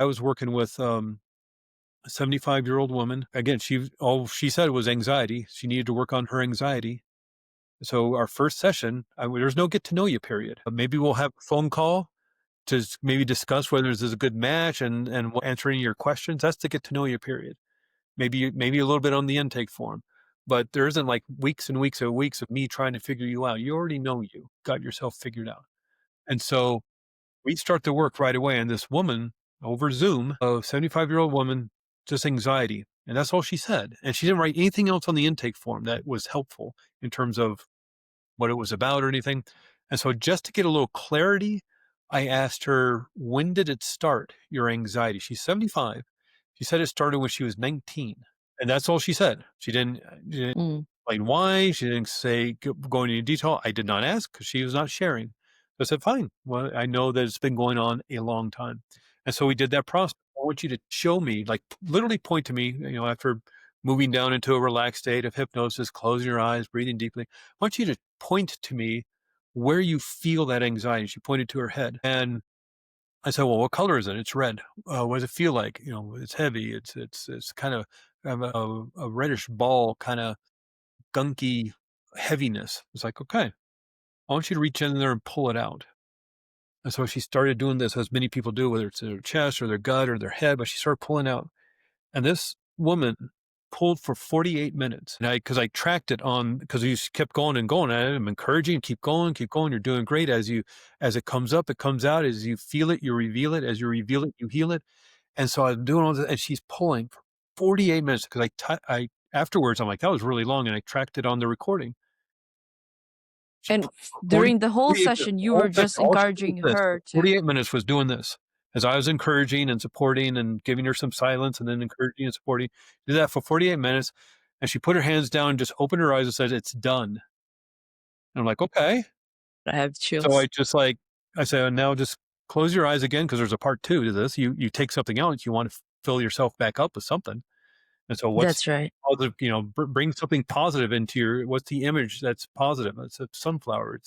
I was working with a 75-year-old woman. Again, all she said was anxiety. She needed to work on her anxiety. So our first session, there's no get to know you period. Maybe we'll have a phone call to maybe discuss whether this is a good match and answering your questions. That's the get to know you period. Maybe a little bit on the intake form, but there isn't like weeks and weeks and weeks of me trying to figure you out. You already know you got yourself figured out. And so we start to work right away. And this woman over Zoom, a 75-year-old woman, just anxiety. And that's all she said. And she didn't write anything else on the intake form that was helpful in terms of what it was about or anything. And so just to get a little clarity, I asked her, when did it start, your anxiety? She's 75. She said it started when she was 19. And that's all she said. She didn't Mm. explain why. She didn't say, go into detail. I did not ask because she was not sharing. So I said, fine. Well, I know that it's been going on a long time. And so we did that process. I want you to show me, like literally point to me, after moving down into a relaxed state of hypnosis, closing your eyes, breathing deeply. I want you to point to me where you feel that anxiety. She pointed to her head. And I said, well, what color is it? It's red. What does it feel like? It's heavy. It's kind of a reddish ball, kind of gunky heaviness. It's like, okay, I want you to reach in there and pull it out. And so she started doing this, as many people do, whether it's their chest or their gut or their head, but she started pulling out. And this woman pulled for 48 minutes. And because I tracked it on, because you kept going and going at it. I'm encouraging, keep going. You're doing great. As it comes up, it comes out. As you feel it, you reveal it. As you reveal it, you heal it. And so I'm doing all this, and she's pulling for 48 minutes because I afterwards, I'm like, that was really long. And I tracked it on the recording. She And pulled for 40 during the whole 48 minutes. session, you were just All she did was encouraging this. her to. 48 minutes was doing this. As I was encouraging and supporting and giving her some silence and then encouraging and supporting. Did that for 48 minutes. And she put her hands down and just opened her eyes and said, it's done. And I'm like, okay. I have So chills. I said, now just close your eyes again, because there's a part two to this. You take something out. You want to fill yourself back up with something. And so what's That's right. positive, bring something positive into what's the image that's positive? It's a sunflower.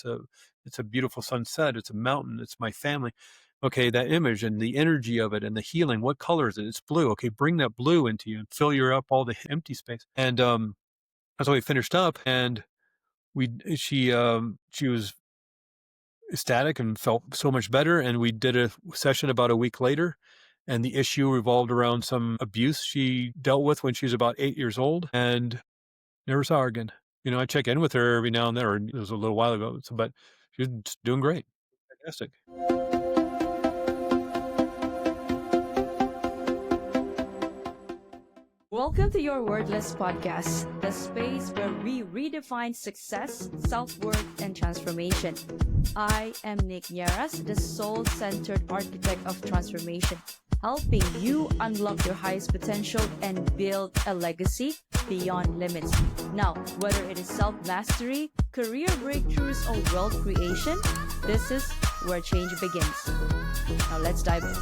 It's a beautiful sunset. It's a mountain. It's my family. Okay. That image and the energy of it and the healing, what color is it? It's blue. Okay. Bring that blue into you and fill your up all the empty space. And, that's how we finished up. And she was ecstatic and felt so much better. And we did a session about a week later. And the issue revolved around some abuse she dealt with when she was about 8 years old, and never saw her again. I check in with her every now and then, or it was a little while ago, but she's doing great. Fantastic. Welcome to your Wordless Podcast, the space where we redefine success, self-worth, and transformation. I am Nick Yaras, the soul-centered architect of transformation, helping you unlock your highest potential and build a legacy beyond limits. Now, whether it is self-mastery, career breakthroughs, or wealth creation, this is where change begins. Now let's dive in.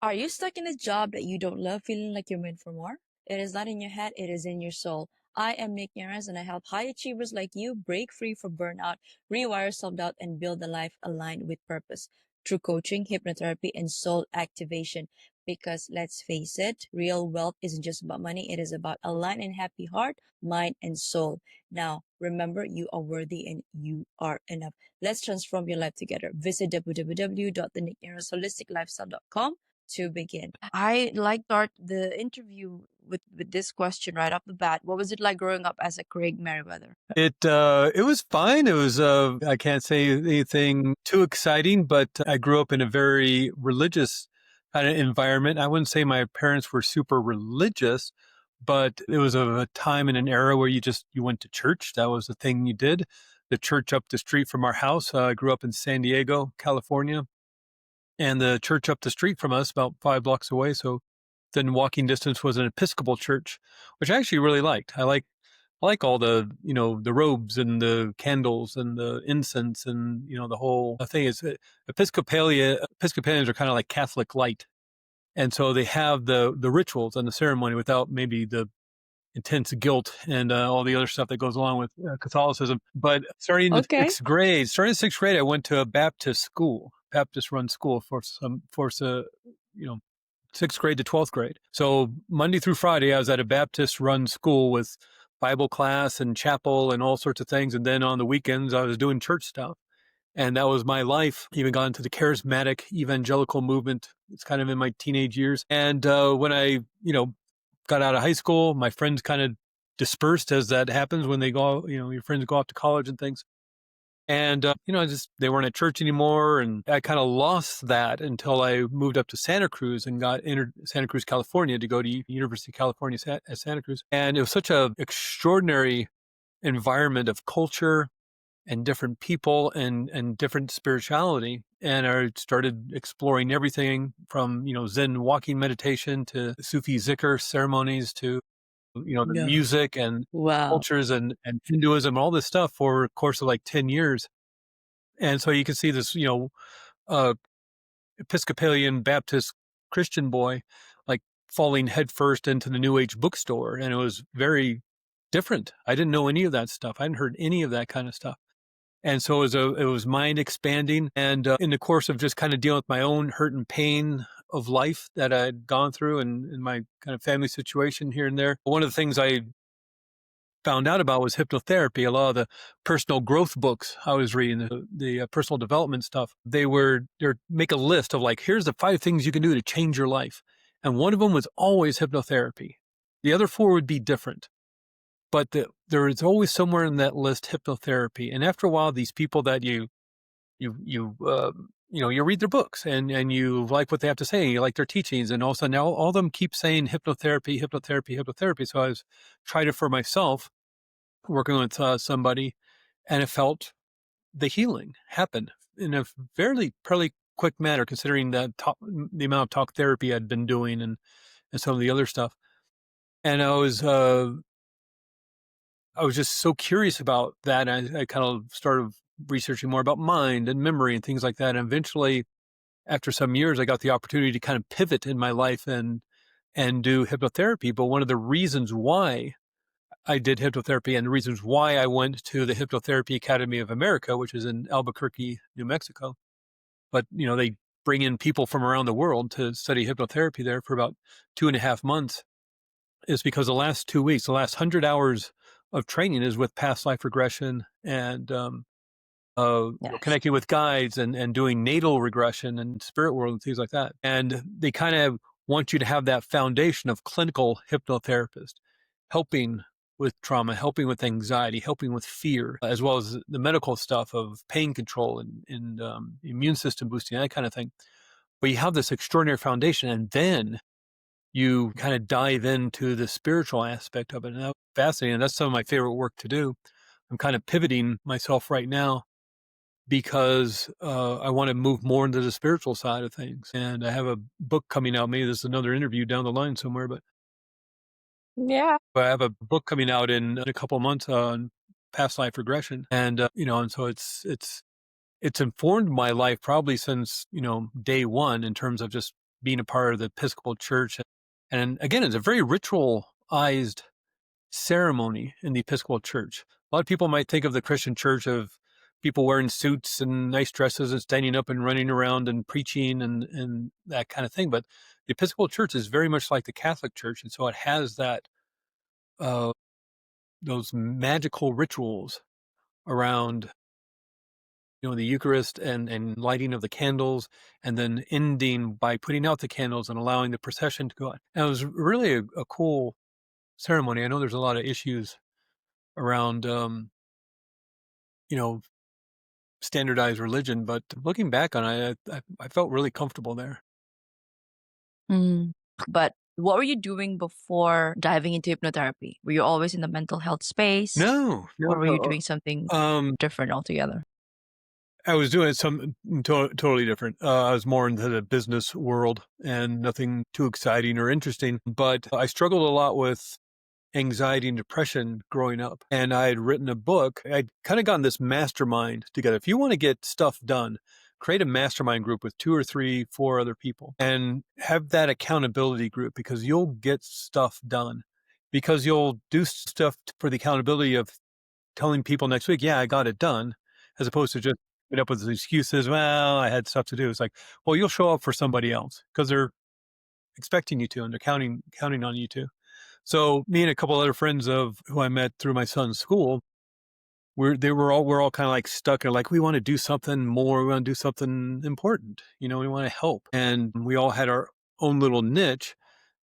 Are you stuck in a job that you don't love, feeling like you're meant for more? It is not in your head, it is in your soul. I am Nick Yaras, and I help high achievers like you break free from burnout, rewire self-doubt, and build a life aligned with purpose through coaching, hypnotherapy, and soul activation. Because let's face it, real wealth isn't just about money. It is about a aligned and happy heart, mind, and soul. Now, remember, you are worthy and you are enough. Let's transform your life together. Visit www.thenickyaras.holisticlifestyle.com to begin. I like to start the interview with this question right off the bat. What was it like growing up as a Craig Meriwether? It was fine. It was I can't say anything too exciting, but I grew up in a very religious kind of environment. I wouldn't say my parents were super religious, but it was a time and an era where you went to church. That was the thing you did. The church up the street from our house. I grew up in San Diego, California, and the church up the street from us, about 5 blocks away. So then walking distance was an Episcopal church, which I actually really liked. I like all the, the robes and the candles and the incense and, the whole thing is Episcopalians are kind of like Catholic light. And so they have the rituals and the ceremony without maybe the intense guilt and all the other stuff that goes along with Catholicism. But Okay. starting in sixth grade, I went to a Baptist school, Baptist run school you know, sixth grade to 12th grade. So Monday through Friday, I was at a Baptist run school with Bible class and chapel and all sorts of things. And then on the weekends, I was doing church stuff. And that was my life. Even got into the charismatic evangelical movement. It's kind of in my teenage years. And when I, got out of high school, my friends kind of dispersed as that happens when they go, your friends go off to college and things. And, they weren't at church anymore. And I kind of lost that until I moved up to Santa Cruz and got entered Santa Cruz, California to go to University of California at Santa Cruz. And it was such a extraordinary environment of culture and different people and different spirituality. And I started exploring everything from, Zen walking meditation to Sufi zikr ceremonies to, the Yeah. music and Wow. cultures and Hinduism, all this stuff for a course of like 10 years. And so you can see this, uh, Episcopalian Baptist Christian boy, like falling headfirst into the New Age bookstore. And it was very different. I didn't know any of that stuff. I hadn't heard any of that kind of stuff. And so it was mind expanding. And in the course of just kind of dealing with my own hurt and pain of life that I'd gone through and in my kind of family situation here and there, one of the things I found out about was hypnotherapy. A lot of the personal growth books I was reading, the personal development stuff, they make a list of like, here's the 5 things you can do to change your life. And one of them was always hypnotherapy. The other 4 would be different. But there is always somewhere in that list hypnotherapy. And after a while, these people that you read their books and you like what they have to say, and you like their teachings, and all of a sudden all of them keep saying hypnotherapy, hypnotherapy, hypnotherapy. So I was tried it for myself, working with somebody, and it felt the healing happen in a fairly quick manner, considering the amount of talk therapy I'd been doing and some of the other stuff. And I was just so curious about that. I kind of started researching more about mind and memory and things like that. And eventually, after some years, I got the opportunity to kind of pivot in my life and do hypnotherapy. But one of the reasons why I did hypnotherapy and the reasons why I went to the Hypnotherapy Academy of America, which is in Albuquerque, New Mexico. But, they bring in people from around the world to study hypnotherapy there for about 2.5 months, is because the last 2 weeks, the last 100 hours of training is with past life regression and Yes. connecting with guides and doing natal regression and spirit world and things like that. And they kind of want you to have that foundation of clinical hypnotherapist, helping with trauma, helping with anxiety, helping with fear, as well as the medical stuff of pain control and immune system boosting, that kind of thing. But you have this extraordinary foundation, and then you kind of dive into the spiritual aspect of it. And that's fascinating. That's some of my favorite work to do. I'm kind of pivoting myself right now because I want to move more into the spiritual side of things. And I have a book coming out. Maybe this is another interview down the line somewhere, Yeah. but I have a book coming out in a couple of months on past life regression. And, and so it's informed my life probably since, day one in terms of just being a part of the Episcopal Church. And again, it's a very ritualized ceremony in the Episcopal Church. A lot of people might think of the Christian church of people wearing suits and nice dresses and standing up and running around and preaching and that kind of thing. But the Episcopal Church is very much like the Catholic Church. And so it has uh, those magical rituals around, the Eucharist and lighting of the candles, and then ending by putting out the candles and allowing the procession to go on. And it was really a cool ceremony. I know there's a lot of issues around, you know, standardized religion, but looking back on it, I felt really comfortable there. Mm. But what were you doing before diving into hypnotherapy? Were you always in the mental health space, No, or no, were you no. doing something Um, different altogether? I was doing something totally different. I was more into the business world and nothing too exciting or interesting, but I struggled a lot with anxiety and depression growing up. And I had written a book. I'd kind of gotten this mastermind together. If you want to get stuff done, create a mastermind group with 2 or 3, 4 other people and have that accountability group because you'll get stuff done. because you'll do stuff for the accountability of telling people next week, yeah, I got it done, as opposed to just put up with the excuses. Well, I had stuff to do. It's like, well, you'll show up for somebody else because they're expecting you to, and they're counting on you to. So me and a couple other friends of who I met through my son's school, we're all kind of like stuck and like we want to do something more, we want to do something important, we want to help, and we all had our own little niche.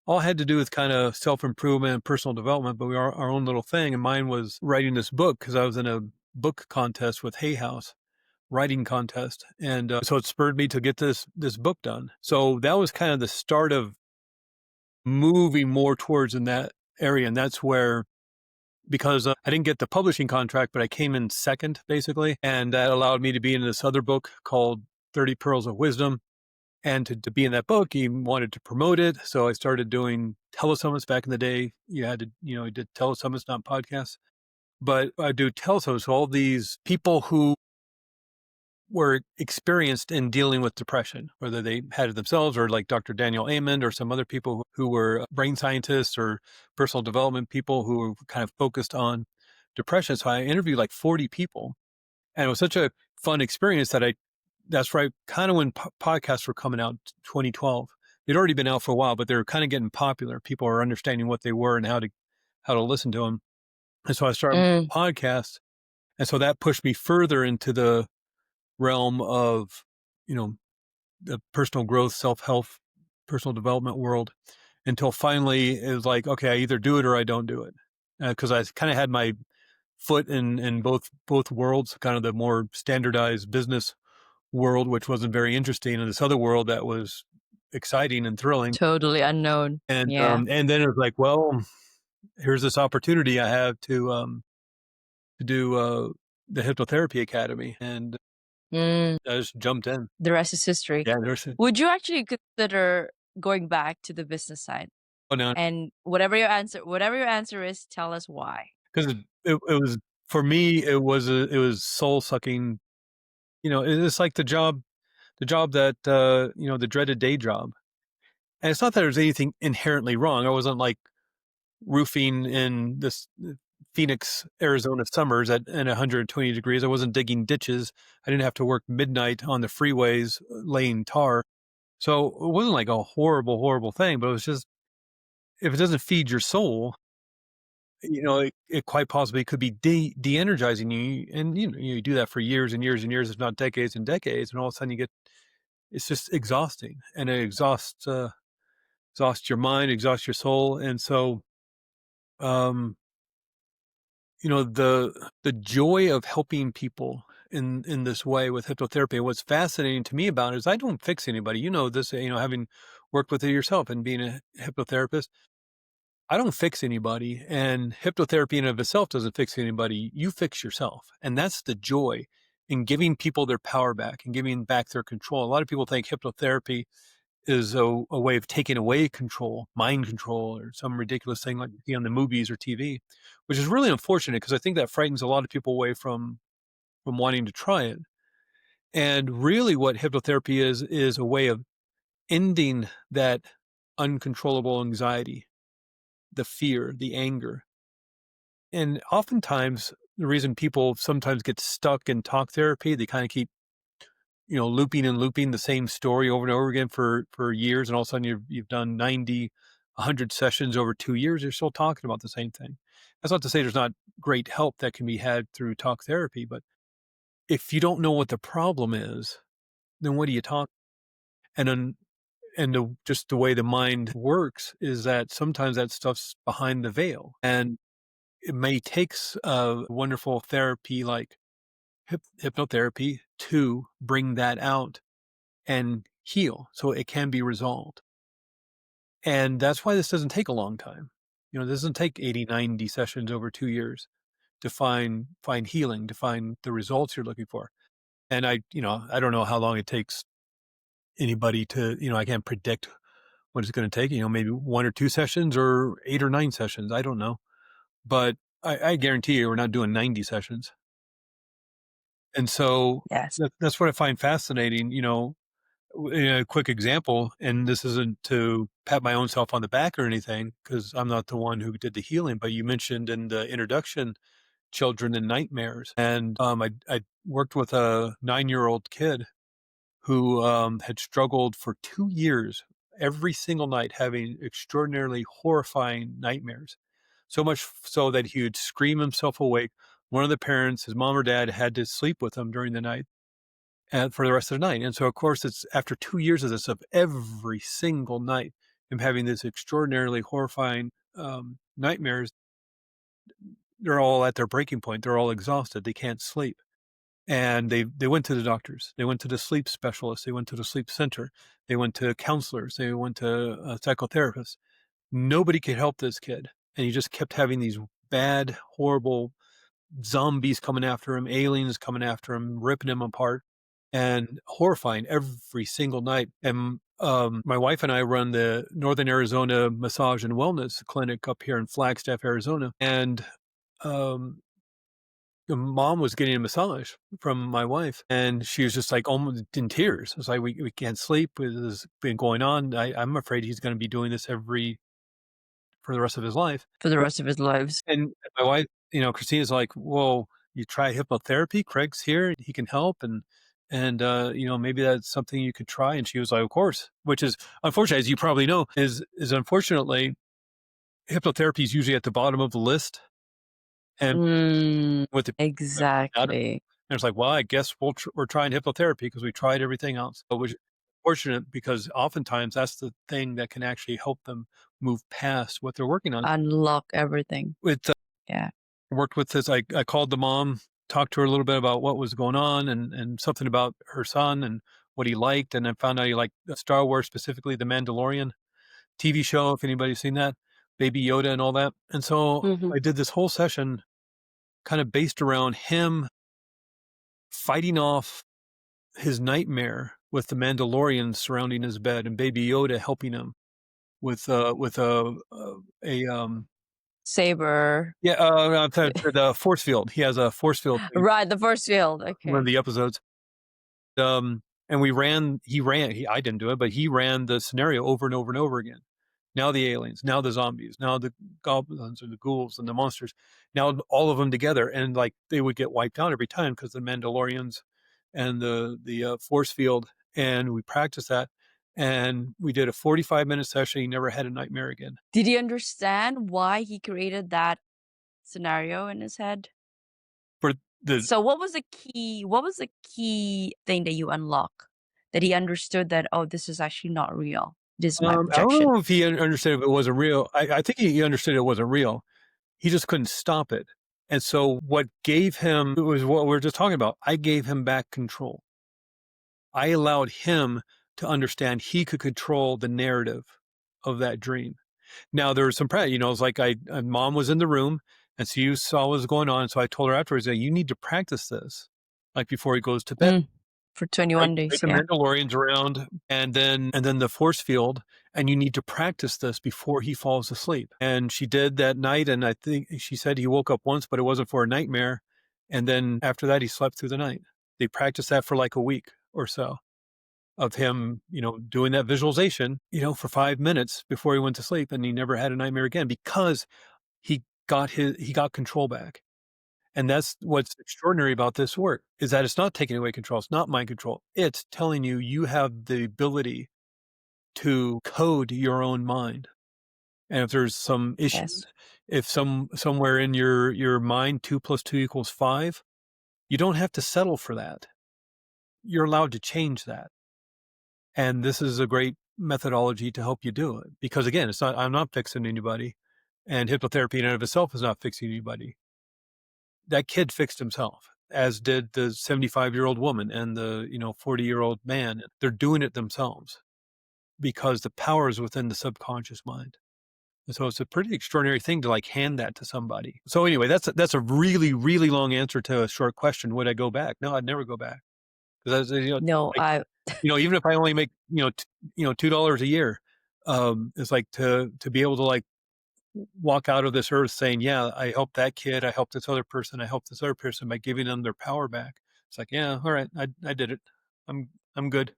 All had to do with kind of self improvement and personal development, but we are our own little thing. And mine was writing this book because I was in a book contest with Hay House writing contest, and so it spurred me to get this book done. So that was kind of the start of moving more towards in that area, and that's where because I didn't get the publishing contract, but I came in second basically, and that allowed me to be in this other book called 30 Pearls of Wisdom. And to be in that book, he wanted to promote it. So I started doing telesummits back in the day. You had to, you did telesummits, not podcasts. But I do telesummits. So all these people who were experienced in dealing with depression, whether they had it themselves or like Dr. Daniel Amen or some other people who were brain scientists or personal development people who were kind of focused on depression. So I interviewed like 40 people. And it was such a fun experience that's right, kind of when podcasts were coming out, 2012. They'd already been out for a while, but they were kind of getting popular. People are understanding what they were and how to listen to them. And so I started Mm, podcasts, and so that pushed me further into the realm of, you know, the personal growth, self-help, personal development world until finally it was like, okay, I either do it or I don't do it. Because I kind of had my foot in both worlds, kind of the more standardized business world, which wasn't very interesting, and this other world that was exciting and thrilling. totally unknown. Yeah. And then it was like, well, here's this opportunity I have to do the hypnotherapy academy, and Mm, I just jumped in. the rest is history. Yeah, there's Would you actually consider going back to the business side? oh no, And whatever your answer is, tell us why. because it was for me, it was soul sucking. It's like the job that the dreaded day job. And it's not that there's anything inherently wrong. I wasn't like roofing in this Phoenix, Arizona summers at 120 degrees. I wasn't digging ditches. I didn't have to work midnight on the freeways laying tar. So it wasn't like a horrible, horrible thing, but it was just, if it doesn't feed your soul, it quite possibly could be de-energizing you. And, you do that for years and years and years, if not decades and decades. And all of a sudden it's just exhausting, and it exhausts your mind, exhausts your soul. And so, um, the joy of helping people in this way with hypnotherapy. What's fascinating to me about it is I don't fix anybody. You know this, having worked with it yourself and being a hypnotherapist. I don't fix anybody, and hypnotherapy in and of itself doesn't fix anybody. You fix yourself, and that's the joy in giving people their power back and giving back their control. A lot of people think hypnotherapy is a way of taking away control, mind control, or some ridiculous thing like you see on the movies or TV, which is really unfortunate because I think that frightens a lot of people away from wanting to try it. And really, what hypnotherapy is a way of ending that uncontrollable anxiety, the fear, the anger. And oftentimes, the reason people sometimes get stuck in talk therapy, they kind of keep looping and looping the same story over and over again for years, and all of a sudden you've done 90, 100 sessions over 2 years, you're still talking about the same thing. That's not to say there's not great help that can be had through talk therapy, but if you don't know what the problem is, then what do you talk? And then just the way the mind works is that sometimes that stuff's behind the veil, and it may takes a wonderful therapy like hypnotherapy to bring that out and heal so it can be resolved. And that's why this doesn't take a long time. This doesn't take 80, 90 sessions over 2 years to find healing, to find the results you're looking for. And I don't know how long it takes anybody to, I can't predict what it's going to take, maybe 1 or 2 sessions or 8 or 9 sessions. I don't know. But I guarantee you we're not doing 90 sessions. And so Yes. that's what I find fascinating, A quick example, and this isn't to pat my own self on the back or anything, because I'm not the one who did the healing, but you mentioned in the introduction children and nightmares. And I worked with a 9-year-old kid who had struggled for 2 years, every single night, having extraordinarily horrifying nightmares. So much so that he would scream himself awake. One of the parents, his mom or dad, had to sleep with him during the night and for the rest of the night. And so, of course, it's after 2 years of this, of every single night, him having this extraordinarily horrifying nightmares. They're all at their breaking point. They're all exhausted. They can't sleep. And they went to the doctors. They went to the sleep specialist. They went to the sleep center. They went to counselors. They went to psychotherapists. Nobody could help this kid, and he just kept having these bad, horrible zombies coming after him, aliens coming after him, ripping him apart, and horrifying every single night. And my wife and I run the Northern Arizona Massage and Wellness Clinic up here in Flagstaff, Arizona, and um, the mom was getting a massage from my wife, and she was just like almost in tears. It's like, we can't sleep. This has been going on. I'm afraid he's going to be doing this for the rest of his life. For the rest of his lives. And my wife, Christina's like, well, you try hypnotherapy. Craig's here. He can help. And maybe that's something you could try. And she was like, of course, which is unfortunate, as you probably know, is unfortunately hypnotherapy is usually at the bottom of the list. And Mm, with the exactly. And it's like, well, I guess we're trying hypnotherapy because we tried everything else. But which is fortunate, because oftentimes that's the thing that can actually help them move past what they're working on. Unlock everything. With Yeah. Worked with this, I called the mom, talked to her a little bit about what was going on, and something about her son and what he liked, and I found out he liked Star Wars, specifically the Mandalorian TV show. If anybody's seen that, Baby Yoda and all that. And so Mhm. I did this whole session kind of based around him fighting off his nightmare with the Mandalorian surrounding his bed and Baby Yoda helping him with a Saber. yeah, the force field. He has a force field thing Right, the force field. in one of Okay. the episodes. And I didn't do it, but he ran the scenario over and over and over again. Now the aliens, now the zombies, now the goblins or the ghouls and the monsters, now all of them together, and like they would get wiped out every time because the Mandalorians and the force field. And we practiced that, and we did a 45-minute session. He never had a nightmare again. Did he understand why he created that scenario in his head? For the So what was the key thing that you unlock? That he understood that, "Oh, this is actually not real. This is my I don't projection." know if he understood if it wasn't real. I think he understood it wasn't real. He just couldn't stop it. And so what gave him, it was what we were just talking about. I gave him back control. I allowed him to understand he could control the narrative of that dream. Now there was some it's like mom was in the room, and so you saw what was going on. So I told her afterwards that you need to practice this, like before he goes to bed. Mm, for Right, 21 right, days, the yeah. Mandalorian's around, and then the force field, and you need to practice this before he falls asleep. And she did that night, and I think she said he woke up once, but it wasn't for a nightmare. And then after that, he slept through the night. They practiced that for like a week or so of him, doing that visualization, for 5 minutes before he went to sleep, and he never had a nightmare again because he got control back. And that's what's extraordinary about this work, is that it's not taking away control. It's not mind control. It's telling you you have the ability to code your own mind. And if there's some Yes. issues, if somewhere in your mind 2 + 2 = 5, you don't have to settle for that. You're allowed to change that. And this is a great methodology to help you do it. Because again, I'm not fixing anybody. And hypnotherapy in and of itself is not fixing anybody. That kid fixed himself, as did the 75-year-old woman and the 40-year-old man. They're doing it themselves because the power is within the subconscious mind. And so it's a pretty extraordinary thing to like hand that to somebody. So anyway, that's a really, really long answer to a short question. Would I go back? No, I'd never go back, because No, like, I even if I only make $2 a year, it's like to be able to like walk out of this earth saying, yeah, I helped that kid, I helped this other person, I helped this other person by giving them their power back. It's like, yeah, all right, I did it. I'm good.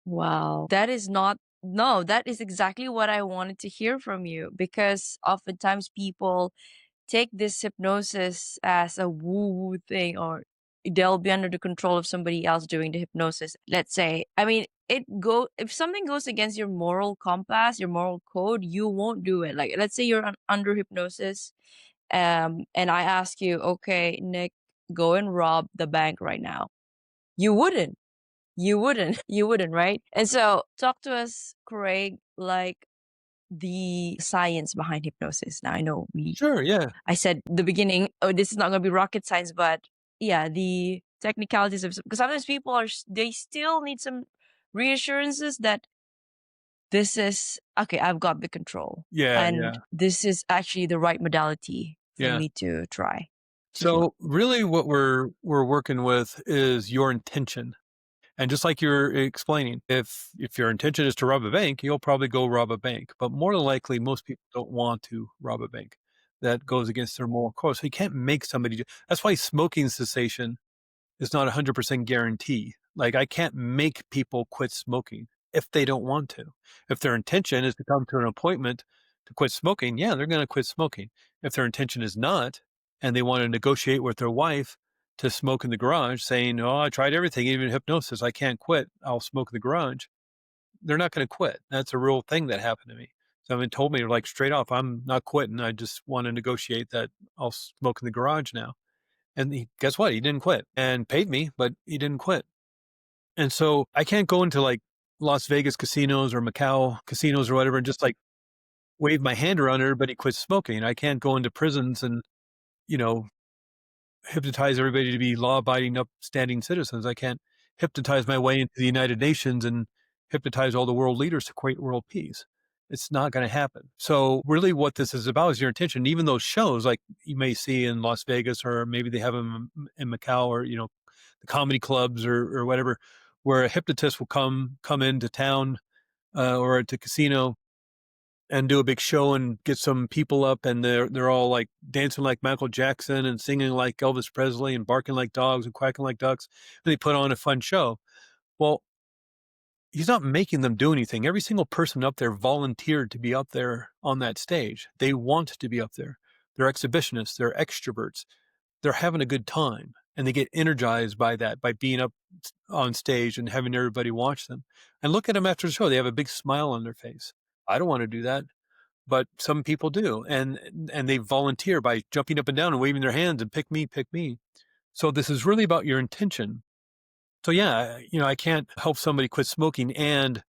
Wow. That is not, no, that is exactly what I wanted to hear from you, because oftentimes people take this hypnosis as a woo-woo thing, or they'll be under the control of somebody else doing the hypnosis. Let's say, I mean, if something goes against your moral compass, your moral code, you won't do it. Like, let's say you're under hypnosis, and I ask you, okay, Nick, go and rob the bank right now. You wouldn't. You wouldn't. You wouldn't, right? And so talk to us, Craig, like the science behind hypnosis. Now I know Sure, yeah. I said the beginning, oh, this is not going to be rocket science, but yeah, the technicalities of, because sometimes people they still need some reassurances that this is okay. I've got the control, Yeah, and yeah, this is actually the right modality for yeah. me to try to heal. So really what we're working with is your intention. And just like you're explaining, if your intention is to rob a bank, you'll probably go rob a bank. But more than likely, most people don't want to rob a bank. That goes against their moral code. So you can't make somebody do. That's why smoking cessation is not a 100% guarantee. Like I can't make people quit smoking if they don't want to. If their intention is to come to an appointment to quit smoking, yeah, they're going to quit smoking. If their intention is not, and they want to negotiate with their wife to smoke in the garage, saying, "Oh, I tried everything, even hypnosis. I can't quit. I'll smoke in the garage." They're not going to quit. That's a real thing that happened to me. Someone told me like straight off, "I'm not quitting. I just want to negotiate that I'll smoke in the garage now." And guess what? He didn't quit and paid me, but he didn't quit. And so I can't go into like Las Vegas casinos or Macau casinos or whatever and just like wave my hand around everybody quit smoking. I can't go into prisons and, you know, hypnotize everybody to be law abiding, upstanding citizens. I can't hypnotize my way into the United Nations and hypnotize all the world leaders to create world peace. It's not going to happen. So really what this is about is your intention. Even those shows like you may see in Las Vegas, or maybe they have them in Macau, or, you know, the comedy clubs or whatever, where a hypnotist will come into town or at the casino and do a big show and get some people up, and they're all like dancing like Michael Jackson and singing like Elvis Presley and barking like dogs and quacking like ducks, and they put on a fun show. Well, he's not making them do anything. Every single person up there volunteered to be up there on that stage. They want to be up there. They're exhibitionists, they're extroverts. They're having a good time, and they get energized by that, by being up on stage and having everybody watch them. And look at them after the show. They have a big smile on their face. I don't want to do that, but some people do, and they volunteer by jumping up and down and waving their hands and pick me, pick me. So this is really about your intention. So yeah, you know, I can't help somebody quit smoking and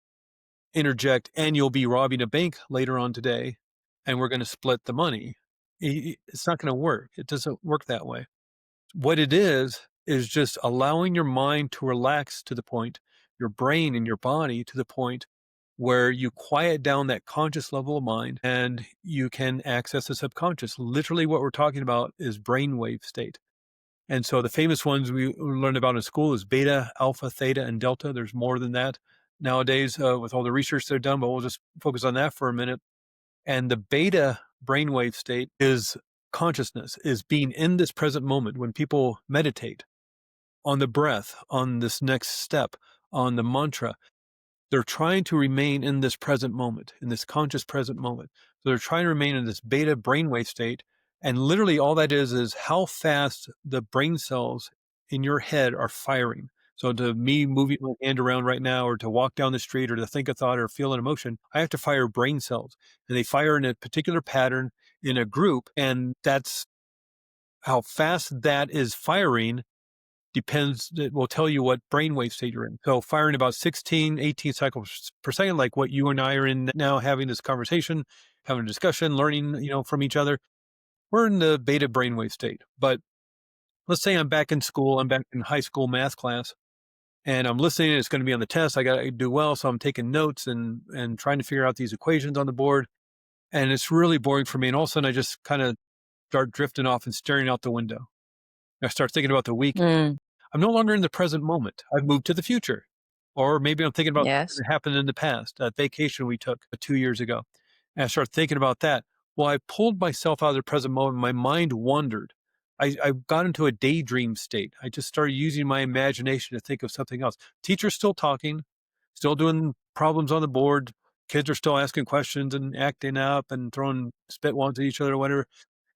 interject, and you'll be robbing a bank later on today, and we're going to split the money. It's not going to work. It doesn't work that way. What it is just allowing your mind to relax to the point, your brain and your body to the point where you quiet down that conscious level of mind and you can access the subconscious. Literally, what we're talking about is brainwave state. And so the famous ones we learned about in school is beta, alpha, theta, and delta. There's more than that nowadays with all the research they've done, but we'll just focus on that for a minute. And the beta brainwave state is consciousness, is being in this present moment. When people meditate on the breath, on this next step, on the mantra, they're trying to remain in this present moment, in this conscious present moment. So they're trying to remain in this beta brainwave state. And literally all that is how fast the brain cells in your head are firing. So to me moving my hand around right now, or to walk down the street, or to think a thought or feel an emotion, I have to fire brain cells. And they fire in a particular pattern in a group. And that's how fast that is firing depends, it will tell you what brainwave state you're in. So firing about 16, 18 cycles per second, like what you and I are in now, having this conversation, having a discussion, learning, you know, from each other. We're in the beta brainwave state. But let's say I'm back in school, I'm back in high school math class, and I'm listening, and it's going to be on the test. I got to do well. So I'm taking notes and trying to figure out these equations on the board. And it's really boring for me. And all of a sudden I just kind of start drifting off and staring out the window. I start thinking about the week. Mm, I'm no longer in the present moment. I've moved to the future. Or maybe I'm thinking about something yes. that happened in the past, that vacation we took 2 years ago. And I start thinking about that. Well, I pulled myself out of the present moment. My mind wandered. I got into a daydream state. I just started using my imagination to think of something else. Teacher's still talking, still doing problems on the board. Kids are still asking questions and acting up and throwing spit wads at each other or whatever.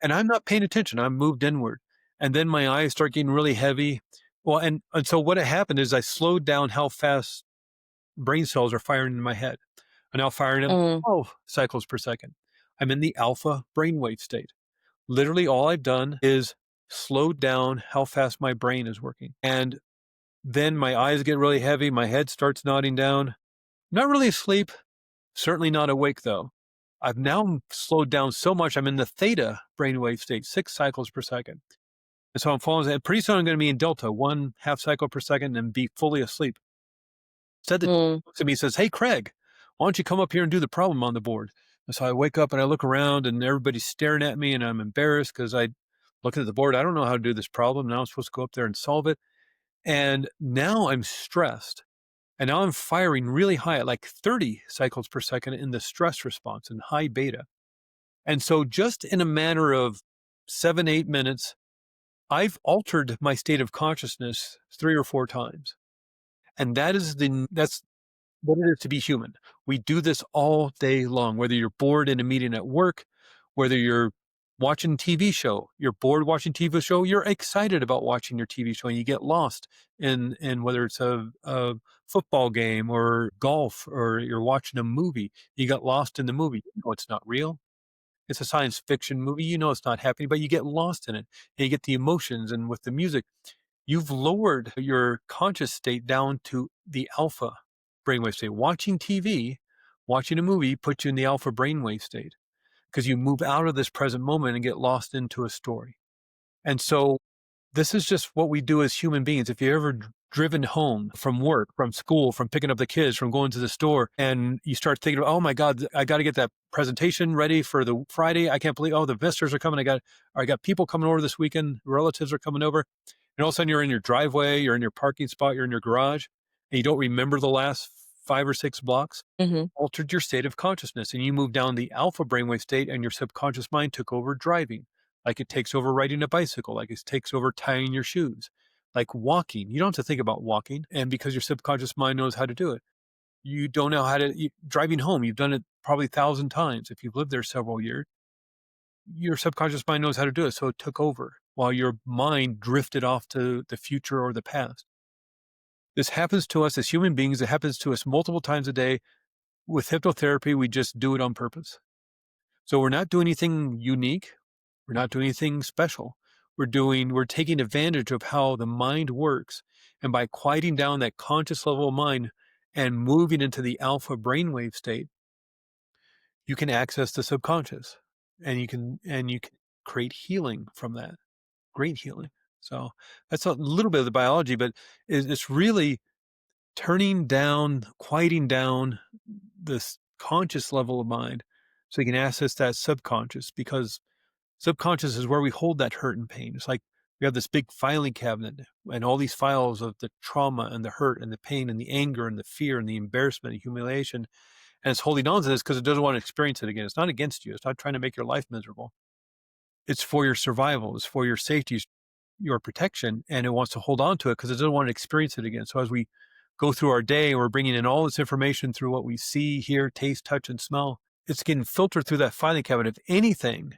And I'm not paying attention. I'm moved inward. And then my eyes start getting really heavy. Well, and so what had happened is I slowed down how fast brain cells are firing in my head. I'm now firing at Mm, 12 cycles per second. I'm in the alpha brainwave state. Literally, all I've done is slowed down how fast my brain is working. And then my eyes get really heavy. My head starts nodding down. Not really asleep, certainly not awake though. I've now slowed down so much. I'm in the theta brainwave state, 6 cycles per second. And so I'm falling, and pretty soon I'm going to be in delta, 1/2 cycle per second, and be fully asleep. Said the mm, looks at me and says, "Hey, Craig, why don't you come up here and do the problem on the board?" And so I wake up and I look around and everybody's staring at me and I'm embarrassed because I looking at the board. I don't know how to do this problem. Now I'm supposed to go up there and solve it. And now I'm stressed. And now I'm firing really high at like 30 cycles per second in the stress response and high beta. And so just in a matter of 7, 8 minutes, I've altered my state of consciousness 3 or 4 times. And that's what it is to be human. We do this all day long, whether you're bored in a meeting at work, whether you're watching TV show, you're bored watching TV show, you're excited about watching your TV show and you get lost in whether it's a football game or golf or you're watching a movie, you got lost in the movie. You know it's not real. It's a science fiction movie. You know it's not happening, but you get lost in it and you get the emotions and with the music you've lowered your conscious state down to the alpha brainwave state. Watching TV, watching a movie puts you in the alpha brainwave state because you move out of this present moment and get lost into a story. And so this is just what we do as human beings. If you're ever driven home from work, from school, from picking up the kids, from going to the store, and you start thinking, oh my God, I got to get that presentation ready for the Friday. I can't believe, oh, the visitors are coming. I got people coming over this weekend. Relatives are coming over. And all of a sudden you're in your driveway, you're in your parking spot, you're in your garage, and you don't remember the last 5 or 6 blocks, mhm, altered your state of consciousness. And you move down the alpha brainwave state, and your subconscious mind took over driving, like it takes over riding a bicycle, like it takes over tying your shoes, like walking. You don't have to think about walking. And because your subconscious mind knows how to do it, you don't know how to, driving home, you've done it probably 1,000 times. If you've lived there several years, your subconscious mind knows how to do it. So it took over while your mind drifted off to the future or the past. This happens to us as human beings. It happens to us multiple times a day. With hypnotherapy, we just do it on purpose. So we're not doing anything unique. We're not doing anything special. We're taking advantage of how the mind works. And by quieting down that conscious level of mind and moving into the alpha brainwave state, you can access the subconscious and you can create healing from that. Great healing. So that's a little bit of the biology, but it's really turning down, quieting down this conscious level of mind so you can access that subconscious because subconscious is where we hold that hurt and pain. It's like we have this big filing cabinet and all these files of the trauma and the hurt and the pain and the anger and the fear and the embarrassment and humiliation. And it's holding on to this because it doesn't want to experience it again. It's not against you. It's not trying to make your life miserable. It's for your survival. It's for your safety, your protection, and it wants to hold on to it because it doesn't want to experience it again. So as we go through our day, we're bringing in all this information through what we see, hear, taste, touch, and smell. It's getting filtered through that filing cabinet. If anything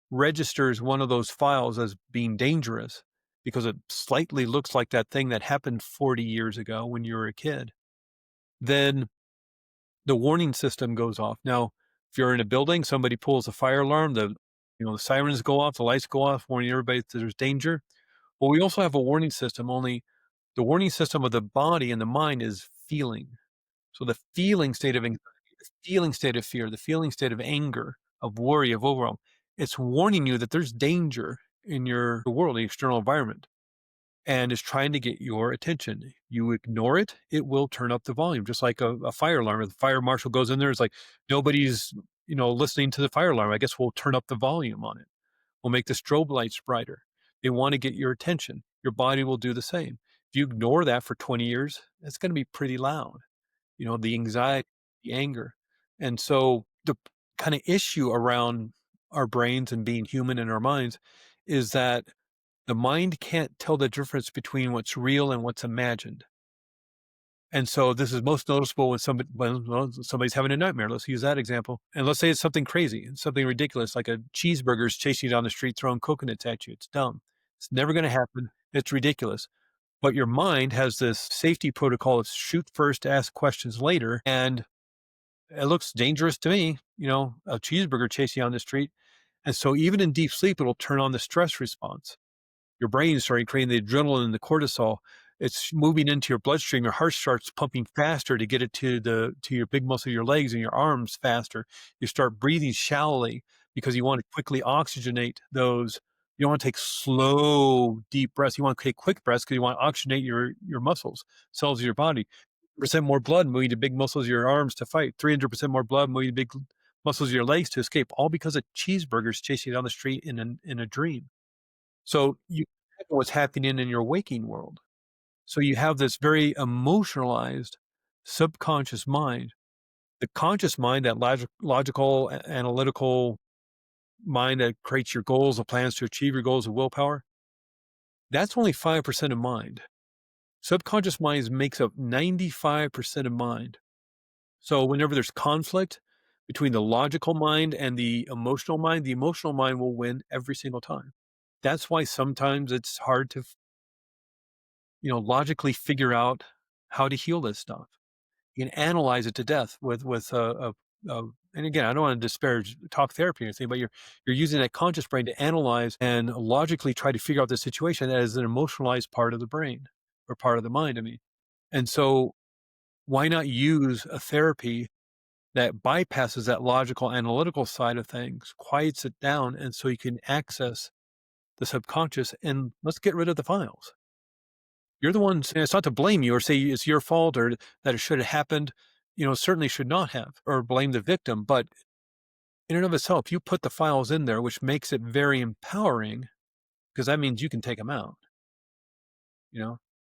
registers one of those files as being dangerous because it slightly looks like that thing that happened 40 years ago when you were a kid, then the warning system goes off. Now, if you're in a building, somebody pulls a fire alarm, the sirens go off, the lights go off, warning everybody that there's danger. Well, we also have a warning system, only the warning system of the body and the mind is feeling. So the feeling state of anxiety, the feeling state of fear, the feeling state of anger, of worry, of overwhelm, it's warning you that there's danger in your world, the external environment, and is trying to get your attention. You ignore it, it will turn up the volume, just like a fire alarm. If the fire marshal goes in there, it's like nobody's, listening to the fire alarm. I guess we'll turn up the volume on it. We'll make the strobe lights brighter. They want to get your attention. Your body will do the same. If you ignore that for 20 years, it's going to be pretty loud. The anxiety, the anger. And so the kind of issue around our brains and being human in our minds is that the mind can't tell the difference between what's real and what's imagined. And so this is most noticeable when somebody's having a nightmare. Let's use that example. And let's say it's something crazy, something ridiculous, like a cheeseburger's chasing you down the street throwing coconuts at you. It's dumb. It's never going to happen. It's ridiculous. But your mind has this safety protocol of shoot first, ask questions later. And it looks dangerous to me, a cheeseburger chasing you on the street. And so even in deep sleep, it'll turn on the stress response. Your brain is starting creating the adrenaline and the cortisol. It's moving into your bloodstream. Your heart starts pumping faster to get it to your big muscle, your legs and your arms faster. You start breathing shallowly because you want to quickly oxygenate those. You don't want to take slow, deep breaths. You want to take quick breaths because you want to oxygenate your muscles, cells of your body. Percent more blood moving to big muscles of your arms to fight. 300% more blood moving to big muscles of your legs to escape. All because of cheeseburgers chasing you down the street in a dream. So you know what's happening in your waking world. So you have this very emotionalized subconscious mind. The conscious mind, that logical, analytical mind that creates your goals, the plans to achieve your goals, of willpower, that's only 5% of mind. Subconscious mind makes up 95% of mind. So whenever there's conflict between the logical mind and the emotional mind will win every single time. That's why sometimes it's hard to logically figure out how to heal this stuff. You can analyze it to death with and again, I don't want to disparage talk therapy or anything, but you're using that conscious brain to analyze and logically try to figure out the situation as an emotionalized part of the brain or part of the mind. I mean, and so why not use a therapy that bypasses that logical analytical side of things, quiets it down, and so you can access the subconscious and let's get rid of the files. You're the one saying it's not to blame you or say it's your fault or that it should have happened, certainly should not have, or blame the victim. But in and of itself, you put the files in there, which makes it very empowering because that means you can take them out,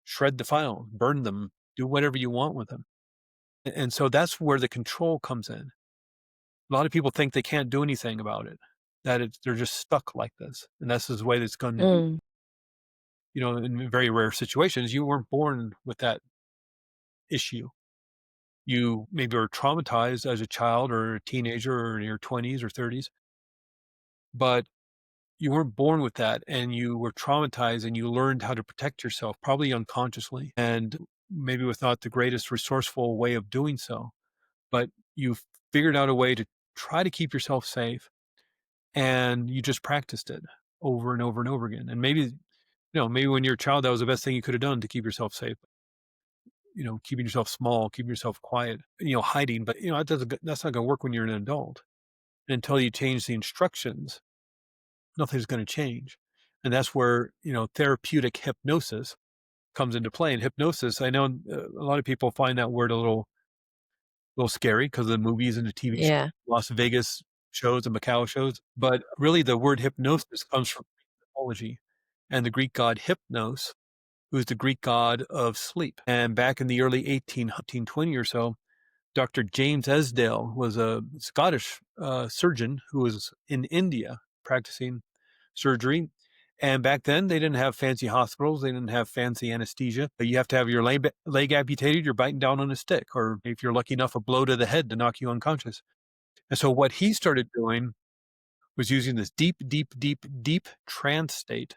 shred the file, burn them, do whatever you want with them. And so that's where the control comes in. A lot of people think they can't do anything about it, that they're just stuck like this. And that's the way that's going to be. Mm. In very rare situations, you weren't born with that issue. You maybe were traumatized as a child or a teenager or in your 20s or 30s, but you weren't born with that and you were traumatized and you learned how to protect yourself, probably unconsciously, and maybe with not the greatest resourceful way of doing so. But you figured out a way to try to keep yourself safe and you just practiced it over and over and over again. And maybe when you're a child, that was the best thing you could have done to keep yourself safe. Keeping yourself small, keeping yourself quiet, hiding. But that's not going to work when you're an adult. And until you change the instructions, nothing's going to change. And that's where therapeutic hypnosis comes into play. And hypnosis, I know a lot of people find that word a little scary because of the movies and the TV shows, Yeah. Las Vegas shows and Macau shows. But really, the word hypnosis comes from mythology and the Greek god Hypnos, who's the Greek god of sleep. And back in the early 1820 or so, Dr. James Esdale was a Scottish surgeon who was in India practicing surgery. And back then, they didn't have fancy hospitals. They didn't have fancy anesthesia. You have to have your leg amputated. You're biting down on a stick, or if you're lucky enough, a blow to the head to knock you unconscious. And so what he started doing was using this deep, deep, deep, deep trance state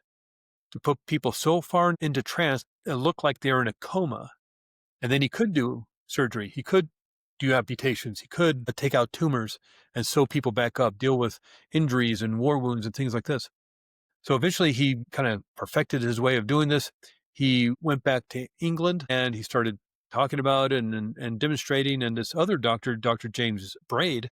to put people so far into trance it looked like they were in a coma. And then he could do surgery. He could do amputations. He could take out tumors and sew people back up, deal with injuries and war wounds and things like this. So eventually he kind of perfected his way of doing this. He went back to England and he started talking about it and demonstrating. And this other doctor, Dr. James Braid,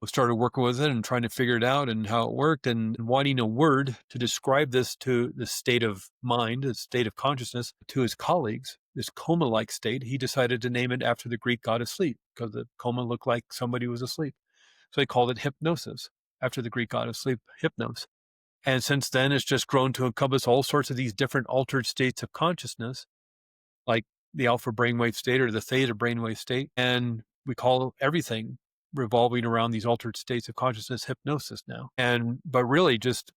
started working with it and trying to figure it out and how it worked and wanting a word to describe this to the state of mind, the state of consciousness to his colleagues, this coma-like state. He decided to name it after the Greek god of sleep because the coma looked like somebody was asleep. So he called it hypnosis after the Greek god of sleep, Hypnos. And since then, it's just grown to encompass all sorts of these different altered states of consciousness, like the alpha brainwave state or the theta brainwave state. And we call everything revolving around these altered states of consciousness hypnosis now. But really just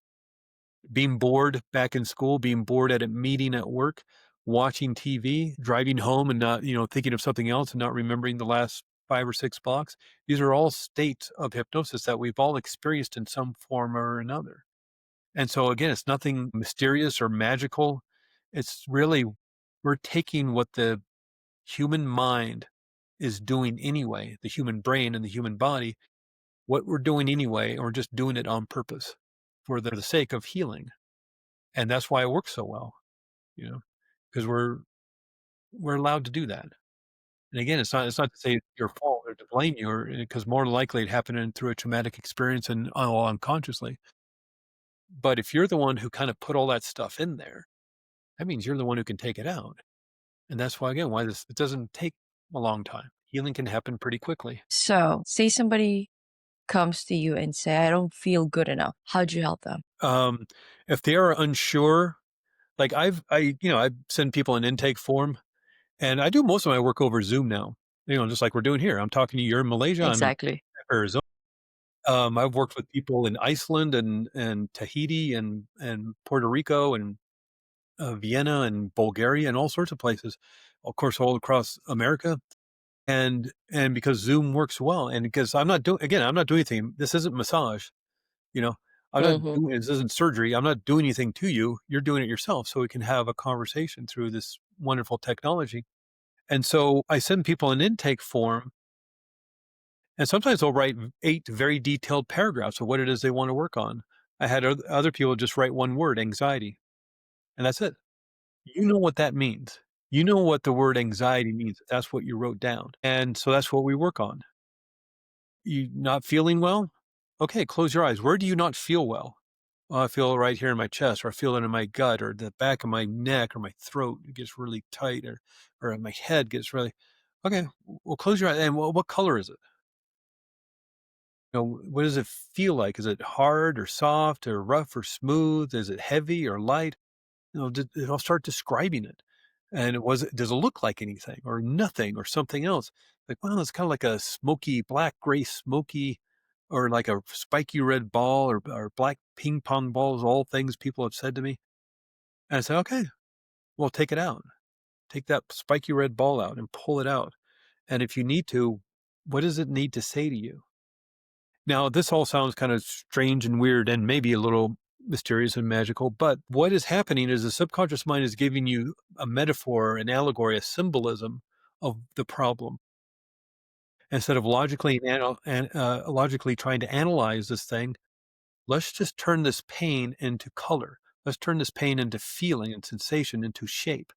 being bored back in school, being bored at a meeting at work, watching TV, driving home and not, thinking of something else and not remembering the last 5 or 6 blocks. These are all states of hypnosis that we've all experienced in some form or another. And so again, it's nothing mysterious or magical. It's really we're taking what the human mind is doing anyway, the human brain and the human body, what we're doing anyway, and we're just doing it on purpose for the sake of healing. And that's why it works so well, you know, because we're allowed to do that. And again, it's not to say it's your fault or to blame you, or because more likely it happened through a traumatic experience and unconsciously. But if you're the one who kind of put all that stuff in there, that means you're the one who can take it out. And that's why again, why this it doesn't take a long time. Healing can happen pretty quickly. So, say somebody comes to you and say, I don't feel good enough. How'd you help them? Um, if they are unsure, like I send people an intake form, and I do most of my work over Zoom now. Just like we're doing here. I'm talking to you. You're in Malaysia. I'm in Exactly. Arizona. I've worked with people in Iceland and Tahiti and Puerto Rico and Vienna and Bulgaria and all sorts of places, of course, all across America. And because Zoom works well, and because I'm not doing anything. This isn't massage, you know. I'm not Mm-hmm. doing this isn't surgery. I'm not doing anything to you. You're doing it yourself, so we can have a conversation through this wonderful technology. And so I send people an intake form, and sometimes they'll write 8 very detailed paragraphs of what it is they want to work on. I had other people just write one word, anxiety, and that's it. You know what that means. You know what the word anxiety means. That's what you wrote down. And so that's what we work on. You not feeling well? Okay, close your eyes. Where do you not feel well? "Oh, I feel it right here in my chest, or I feel it in my gut, or the back of my neck, or my throat. It gets really tight, or my head gets really." Okay, well, close your eyes. And what color is it? What does it feel like? Is it hard or soft or rough or smooth? Is it heavy or light? I'll start describing it. And does it look like anything or nothing or something else? Like, well, it's kind of like a smoky, black, gray, smoky, or like a spiky red ball or black ping pong balls, all things people have said to me. And I say, okay, well, take it out. Take that spiky red ball out and pull it out. And if you need to, what does it need to say to you? Now, this all sounds kind of strange and weird and maybe a little mysterious and magical, but what is happening is the subconscious mind is giving you a metaphor, an allegory, a symbolism of the problem. Instead of logically trying to analyze this thing, let's just turn this pain into color. Let's turn this pain into feeling and sensation, into shape.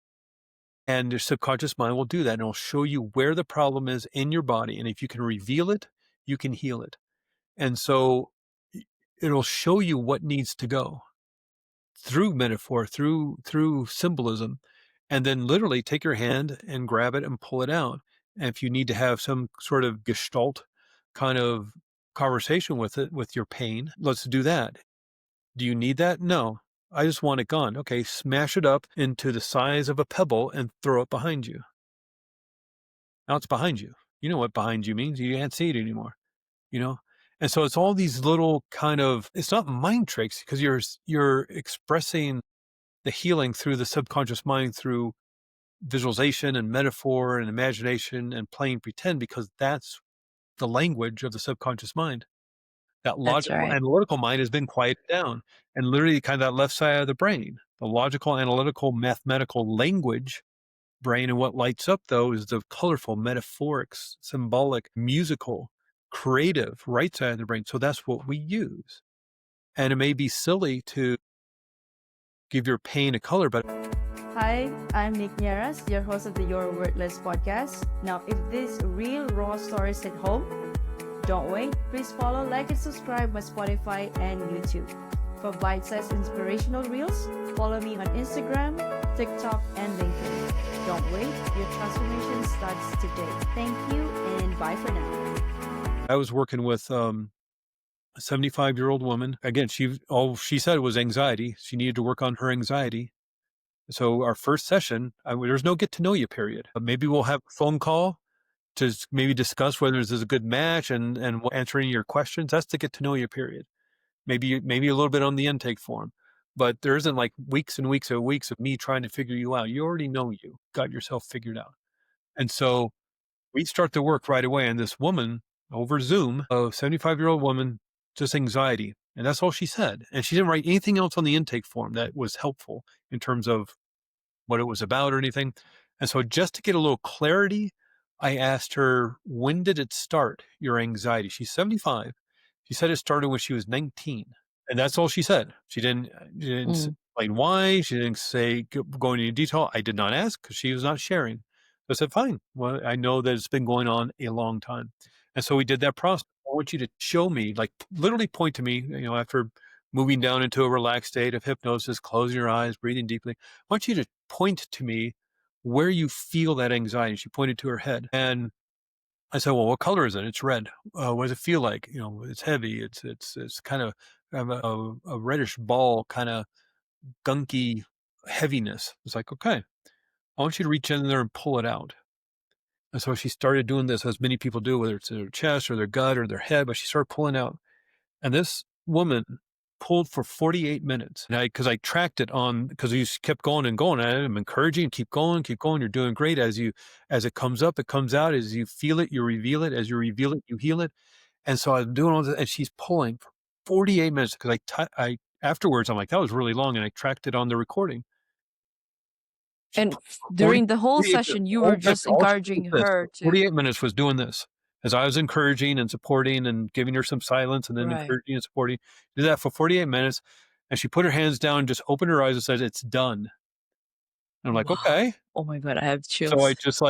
And your subconscious mind will do that, and it'll show you where the problem is in your body. And if you can reveal it, you can heal it. And so it'll show you what needs to go through metaphor, through symbolism, and then literally take your hand and grab it and pull it out. And if you need to have some sort of gestalt kind of conversation with it, with your pain, let's do that. Do you need that? No. I just want it gone. Okay, smash it up into the size of a pebble and throw it behind you. Now it's behind you. You know what behind you means. You can't see it anymore. you know? And so it's all these little kind of it's not mind tricks because you're expressing the healing through the subconscious mind through visualization and metaphor and imagination and playing pretend because that's the language of the subconscious mind. That That's logical right. analytical mind has been quieted down and literally kind of that left side of the brain, the logical, analytical, mathematical language brain. And what lights up though is the colorful, metaphoric, symbolic, musical, creative right side of the brain. So that's what we use. And it may be silly to give your pain a color, but Hi, I'm Nick Nieras, your host of the Your Worthless podcast. Now, if these real raw stories hit home, don't wait. Please follow, like, and subscribe my Spotify and YouTube. For bite-sized inspirational reels, follow me on Instagram, TikTok, and LinkedIn. Don't wait. Your transformation starts today. Thank you, and bye for now. I was working with a 75-year-old woman. Again, all she said was anxiety. She needed to work on her anxiety. So our first session, there's no get to know you period. Maybe we'll have a phone call to maybe discuss whether this is a good match and we'll answer any of your questions. That's the get to know you period. Maybe a little bit on the intake form. but there isn't like weeks and weeks of me trying to figure you out. You already know you got yourself figured out. And so we start to work right away. And this woman over Zoom, a 75-year-old woman, just anxiety. And that's all she said. And she didn't write anything else on the intake form that was helpful in terms of what it was about or anything. And so just to get a little clarity, I asked her, when did it start, your anxiety? She's 75. She said it started when she was 19. And that's all she said. She didn't Mm. explain why. She didn't say go into detail. I did not ask because she was not sharing. I said, fine. Well, I know that it's been going on a long time. And so we did that process. I want you to show me, like literally point to me, after moving down into a relaxed state of hypnosis, closing your eyes, breathing deeply. I want you to point to me where you feel that anxiety. She pointed to her head. And I said, well, what color is it? It's red. What does it feel like? It's heavy. It's kind of a reddish ball, kind of gunky heaviness. It's like, okay, I want you to reach in there and pull it out. And so she started doing this, as many people do, whether it's their chest or their gut or their head, but she started pulling out. And this woman pulled for 48 minutes. And because I tracked it on, because you kept going and going. I'm encouraging, keep going, keep going. You're doing great. As it comes up, it comes out. As you feel it, you reveal it. As you reveal it, you heal it. And so I'm doing all this, and she's pulling for 48 minutes because I afterwards, I'm like, that was really long. And I tracked it on the recording. She And put for 40 during the whole 48 minutes. session, The you were whole session, just all she did was encouraging this. her For to, 48 minutes was doing this. As I was encouraging and supporting and giving her some silence and then right. encouraging and supporting. Did that for 48 minutes. And she put her hands down, just opened her eyes and said, "It's done." And I'm like, Wow. "Okay." Oh my God, I have So chills.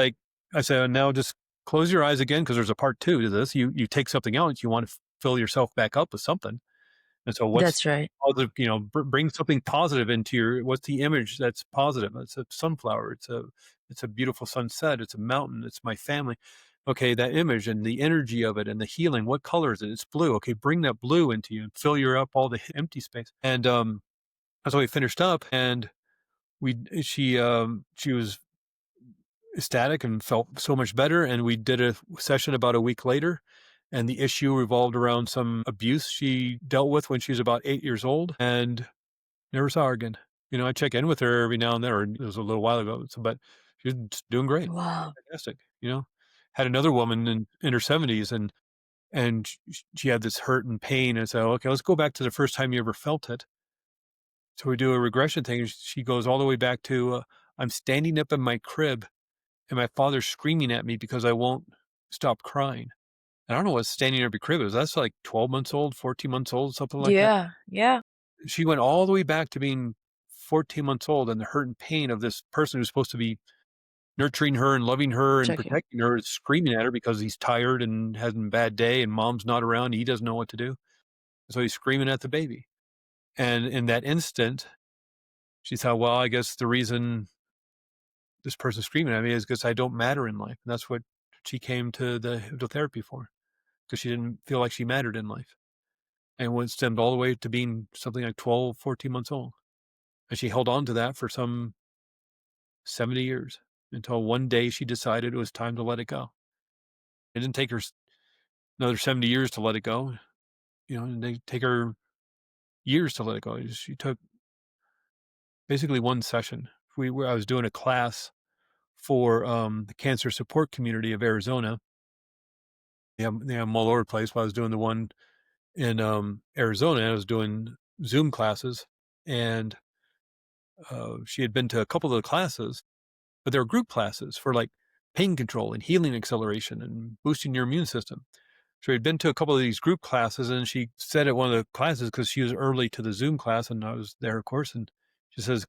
I said, "Now just close your eyes again because there's a part 2 to this. You take something out, you want to fill yourself back up with something. And so what's That's right. positive, bring something positive into what's the image that's positive? It's a sunflower. It's a beautiful sunset. It's a mountain. It's my family. Okay, that image and the energy of it and the healing. What color is it? It's blue. Okay, bring that blue into you and fill your up all the empty space." And that's how we finished up. And she was ecstatic and felt so much better. And we did a session about a week later. And the issue revolved around some abuse she dealt with when she was about 8 years old and never saw her again. I check in with her every now and then, or it was a little while ago. But she's doing great. Wow. Fantastic. Had another woman in her 70s and she had this hurt and pain. And so, okay, let's go back to the first time you ever felt it. So we do a regression thing. And she goes all the way back to, I'm standing up in my crib and my father's screaming at me because I won't stop crying. And I don't know what standing up your crib is. That's like 12 months old, 14 months old, something like that. Yeah. Yeah. She went all the way back to being 14 months old, and the hurt and pain of this person who's supposed to be nurturing her and loving her and Checking. protecting her is screaming at her because he's tired and having a bad day and mom's not around. He doesn't know what to do. So he's screaming at the baby. And in that instant, she thought, well, I guess the reason this person's screaming at me is because I don't matter in life. And that's what she came to the hypnotherapy for, because she didn't feel like she mattered in life. And it stemmed all the way to being something like 12, 14 months old. And she held on to that for some 70 years until one day she decided it was time to let it go. It didn't take her another 70 years to let it go, and they take her years to let it go. She took basically one session. I was doing a class for the cancer support community of Arizona. They have them all over the place. While I was doing the one in Arizona, I was doing Zoom classes, and she had been to a couple of the classes, but they were group classes for like pain control and healing acceleration and boosting your immune system. So we'd been to a couple of these group classes, and she said at one of the classes, because she was early to the Zoom class and I was there, of course, and she says,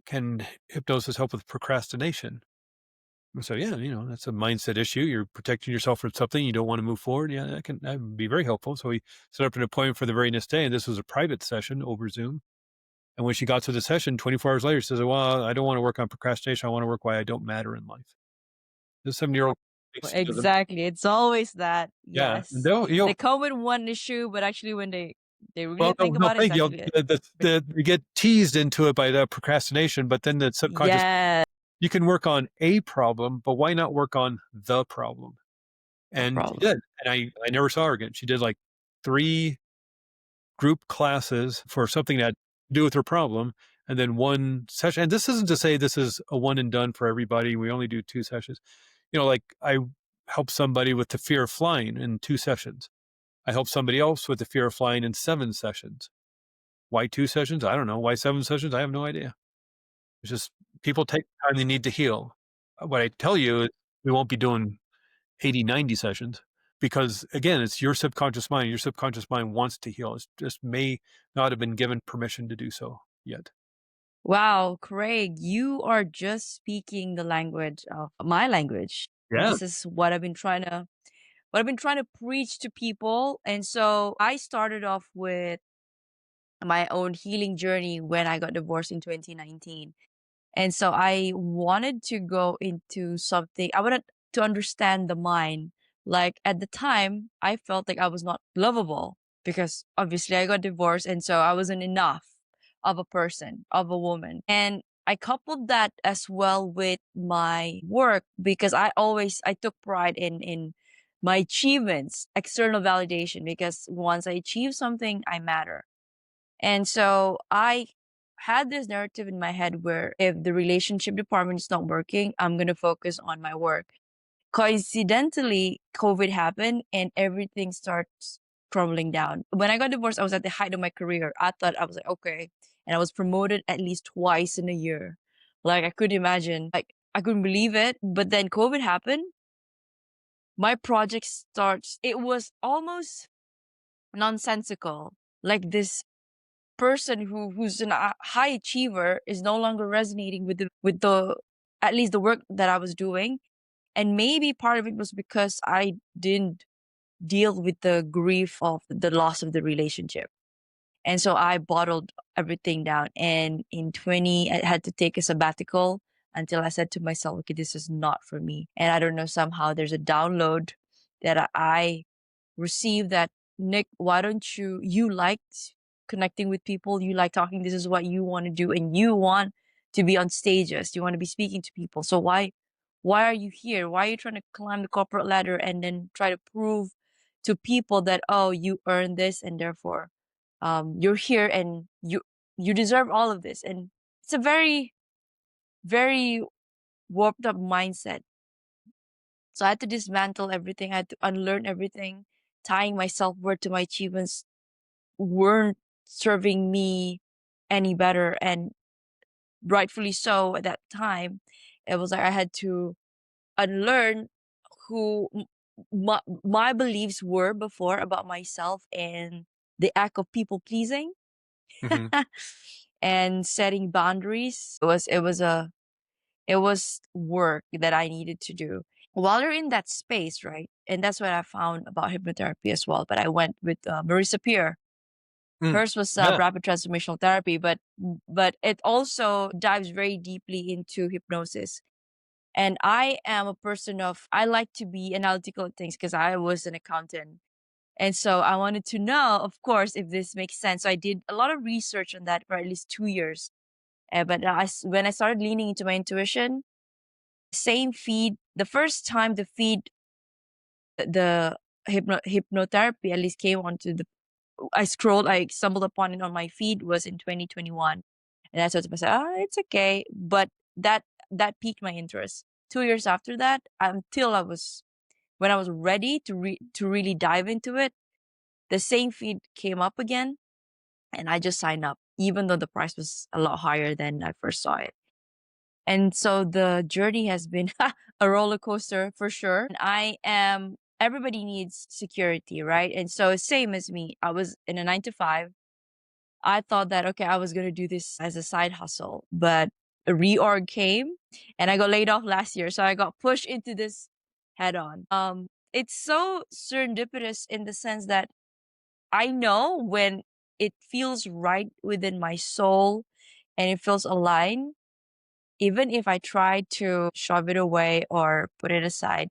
can hypnosis help with procrastination? So yeah, that's a mindset issue. You're protecting yourself from something you don't want to move forward. Yeah, that would be very helpful. So we set up an appointment for the very next day, and this was a private session over Zoom. And when she got to the session, 24 hours later, she says, well, I don't want to work on procrastination. I want to work why I don't matter in life. This 70-year-old makes it to them. Exactly. It's always that. Yeah. And Yes. They come with one issue, but actually when they really well, no, think no, about it, it's thank you. actually You get teased into it by the procrastination, but then the subconscious, yeah, you can work on a problem, but why not work on the problem? a And she problem. did. And I never saw her again. She did like 3 group classes for something that do with her problem. And then one session, and this isn't to say this is a one and done for everybody. We only do 2 sessions. Like I help somebody with the fear of flying in 2 sessions. I help somebody else with the fear of flying in 7 sessions. Why 2 sessions? I don't know. Why 7 sessions? I have no idea. It's just people take the time they need to heal. What I tell you is we won't be doing 80, 90 sessions because, again, it's your subconscious mind. Your subconscious mind wants to heal. It just may not have been given permission to do so yet. Wow, Craig, you are just speaking the language of my language. Yeah. This is what I've been trying to preach to people. And so I started off with my own healing journey when I got divorced in 2019. And so I wanted to go into something, I wanted to understand the mind. Like at the time, I felt like I was not lovable because obviously I got divorced. And so I wasn't enough of a person, of a woman. And I coupled that as well with my work because I took pride in my achievements, external validation, because once I achieve something, I matter. And so I had this narrative in my head where if the relationship department is not working, I'm going to focus on my work. Coincidentally, COVID happened and everything starts crumbling down. When I got divorced, I was at the height of my career. I thought I was like, okay. And I was promoted at least twice in a year. Like I couldn't imagine, like I couldn't believe it. But then COVID happened. My project starts, it was almost nonsensical. Like this person who's a high achiever is no longer resonating with the at least the work that I was doing. And maybe part of it was because I didn't deal with the grief of the loss of the relationship. And so I bottled everything down. And in 20, I had to take a sabbatical until I said to myself, okay, this is not for me. And I don't know, somehow there's a download that I received that, Nick, why don't you like connecting with people? You like talking. This is what you want to do. And you want to be on stages. You want to be speaking to people. So why are you here? Why are you trying to climb the corporate ladder and then try to prove to people that, oh, you earned this and therefore you're here and you deserve all of this. And it's a very, very warped up mindset. So I had to dismantle everything. I had to unlearn everything, tying my self-worth to my achievements weren't serving me any better. And rightfully so at that time, it was like I had to unlearn who my beliefs were before about myself and the act of people pleasing Hmm. and setting boundaries. It was work that I needed to do. While you're in that space, right? And that's what I found about hypnotherapy as well. But I went with Marissa Peer. Mm. Hers was Yeah. rapid transformational therapy, but it also dives very deeply into hypnosis. And I am a person of I like to be analytical at things because I was an accountant. And so I wanted to know, of course, if this makes sense. So I did a lot of research on that for at least 2 years. But when I started leaning into my intuition, same feed, the first time the feed, the hypnotherapy at least came onto I stumbled upon it on my feed was in 2021. And I thought to myself, it's okay. But that, that piqued my interest. 2 years after that, until when I was ready to really dive into it, the same feed came up again and I just signed up, even though the price was a lot higher than I first saw it. And so the journey has been a roller coaster for sure. Everybody needs security, right? And so same as me, I was in a 9 to 5. I thought that, okay, I was going to do this as a side hustle, but a reorg came and I got laid off last year. So I got pushed into this head on. It's so serendipitous in the sense that I know when it feels right within my soul and it feels aligned, even if I try to shove it away or put it aside,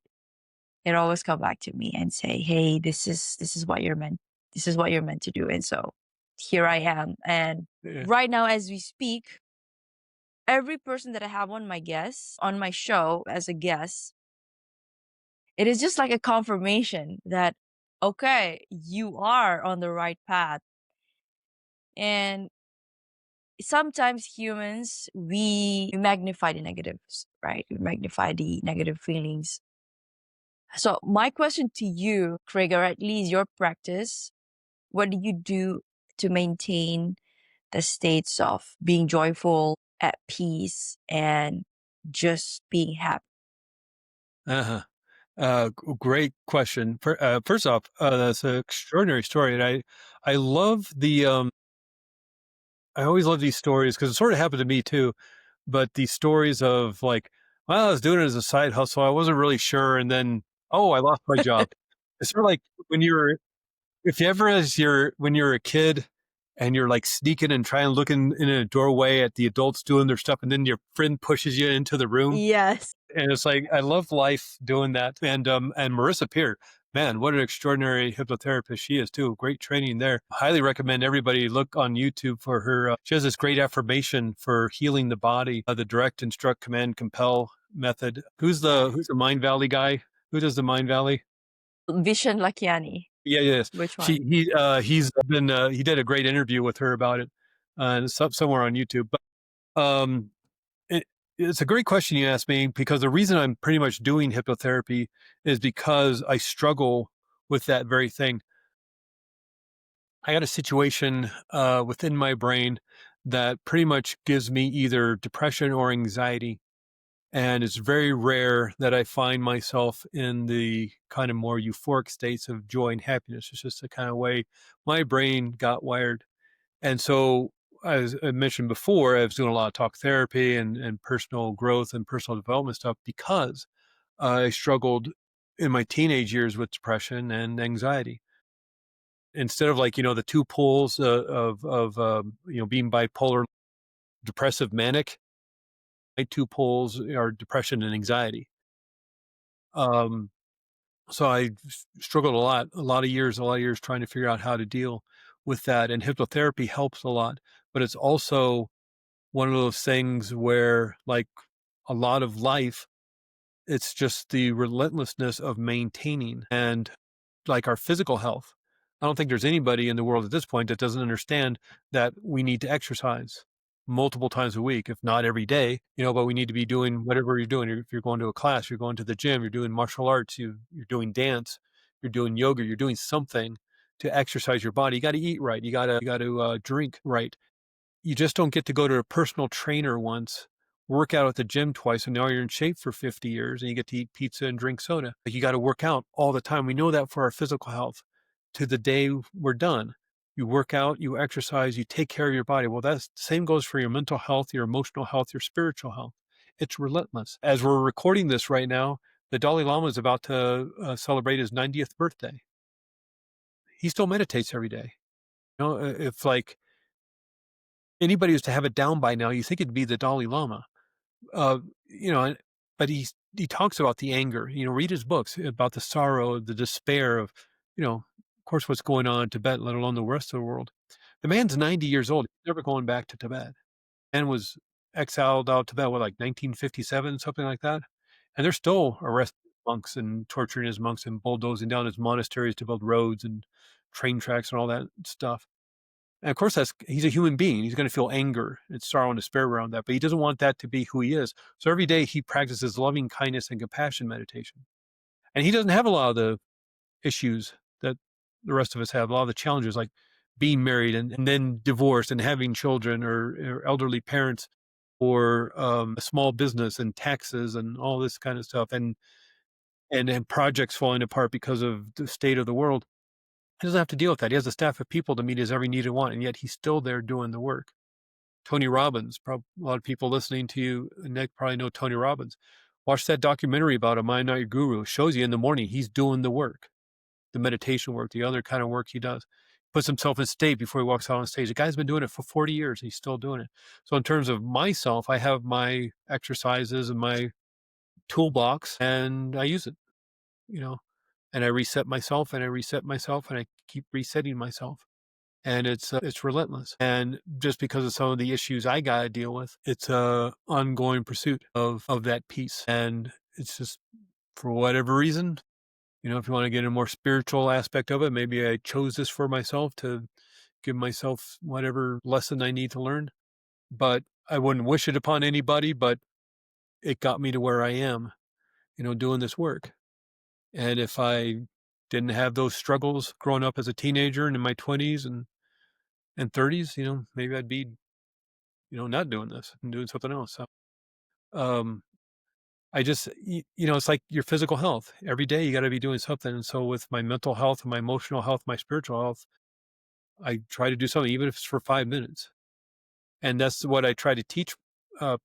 it always come back to me and say, "Hey, this is what you're meant. This is what you're meant to do." And so here I am. And Yeah. right now, as we speak, every person that I have on my show as a guest, it is just like a confirmation that, okay, you are on the right path. And sometimes humans, we magnify the negatives, right? We magnify the negative feelings. So my question to you, Craig, or at least your practice, what do you do to maintain the states of being joyful, at peace, and just being happy? Uh-huh. Great question. First off, that's an extraordinary story, and I love I always love these stories because it sort of happened to me too. But these stories of like, well, I was doing it as a side hustle. I wasn't really sure, and then oh, I lost my job. It's sort of like when you're if you ever as you're when you're a kid and you're like sneaking and trying looking in a doorway at the adults doing their stuff, and then your friend pushes you into the room. Yes. And it's like I love life doing that. And Marissa Peer, man, what an extraordinary hypnotherapist she is too. Great training there. Highly recommend everybody look on YouTube for her. She has this great affirmation for healing the body, the direct instruct command compel method. Who's the Mind Valley guy? Who does the Mind Valley? Vision Lakiani. Yeah, yes. Which one? He's been he did a great interview with her about it, somewhere on YouTube. But it, it's a great question you asked me because the reason I'm pretty much doing hypnotherapy is because I struggle with that very thing. I got a situation within my brain that pretty much gives me either depression or anxiety. And it's very rare that I find myself in the kind of more euphoric states of joy and happiness. It's just the kind of way my brain got wired. And so, as I mentioned before, I was doing a lot of talk therapy and personal growth and personal development stuff because I struggled in my teenage years with depression and anxiety. Instead of like, the two poles being bipolar, depressive, manic, my two poles are depression and anxiety. Um, so struggled a lot of years trying to figure out how to deal with that. And hypnotherapy helps a lot, but it's also one of those things where, like a lot of life, it's just the relentlessness of maintaining and like our physical health. I don't think there's anybody in the world at this point that doesn't understand that we need to exercise multiple times a week, if not every day, but we need to be doing whatever you're doing. If you're going to a class, you're going to the gym, you're doing martial arts, you're doing dance, you're doing yoga, you're doing something to exercise your body. You got to eat right. You got to drink right. You just don't get to go to a personal trainer once, work out at the gym twice, and now you're in shape for 50 years and you get to eat pizza and drink soda. Like you got to work out all the time. We know that for our physical health to the day we're done. You work out, you exercise, you take care of your body. Well, that's the same goes for your mental health, your emotional health, your spiritual health. It's relentless. As we're recording this right now, the Dalai Lama is about to celebrate his 90th birthday. He still meditates every day. If like anybody was to have it down by now, you think it'd be the Dalai Lama. Uh, you know, but he talks about the anger. Read his books about the sorrow, the despair of, of course, what's going on in Tibet, let alone the rest of the world. The man's 90 years old. He's never going back to Tibet, and was exiled out of Tibet, what, like 1957, something like that. And they're still arresting monks and torturing his monks and bulldozing down his monasteries to build roads and train tracks and all that stuff. And of course, he's a human being. He's going to feel anger and sorrow and despair around that, but he doesn't want that to be who he is. So every day he practices loving kindness and compassion meditation. And he doesn't have a lot of the issues that the rest of us have, a lot of the challenges like being married and then divorced and having children or elderly parents or a small business and taxes and all this kind of stuff and projects falling apart because of the state of the world. He doesn't have to deal with that. He has a staff of people to meet his every need and want, and yet he's still there doing the work. Tony Robbins, a lot of people listening to you, Nick, probably know Tony Robbins. Watch that documentary about him, I'm Not Your Guru. It shows you in the morning he's doing the work, the meditation work, the other kind of work he does. Puts himself in state before he walks out on stage. The guy's been doing it for 40 years. He's still doing it. So in terms of myself, I have my exercises and my toolbox, and I use it, you know, and I reset myself and I reset myself and I keep resetting myself. And it's relentless. And just because of some of the issues I got to deal with, it's a ongoing pursuit of that peace. And it's just for whatever reason, if you want to get a more spiritual aspect of it, maybe I chose this for myself to give myself whatever lesson I need to learn. but I wouldn't wish it upon anybody, but it got me to where I am, doing this work. And if I didn't have those struggles growing up as a teenager and in my 20s and 30s, maybe I'd be, not doing this and doing something else. So, um, I just, it's like your physical health. Every day you got to be doing something. And so with my mental health and my emotional health, my spiritual health, I try to do something, even if it's for 5 minutes. And that's what I try to teach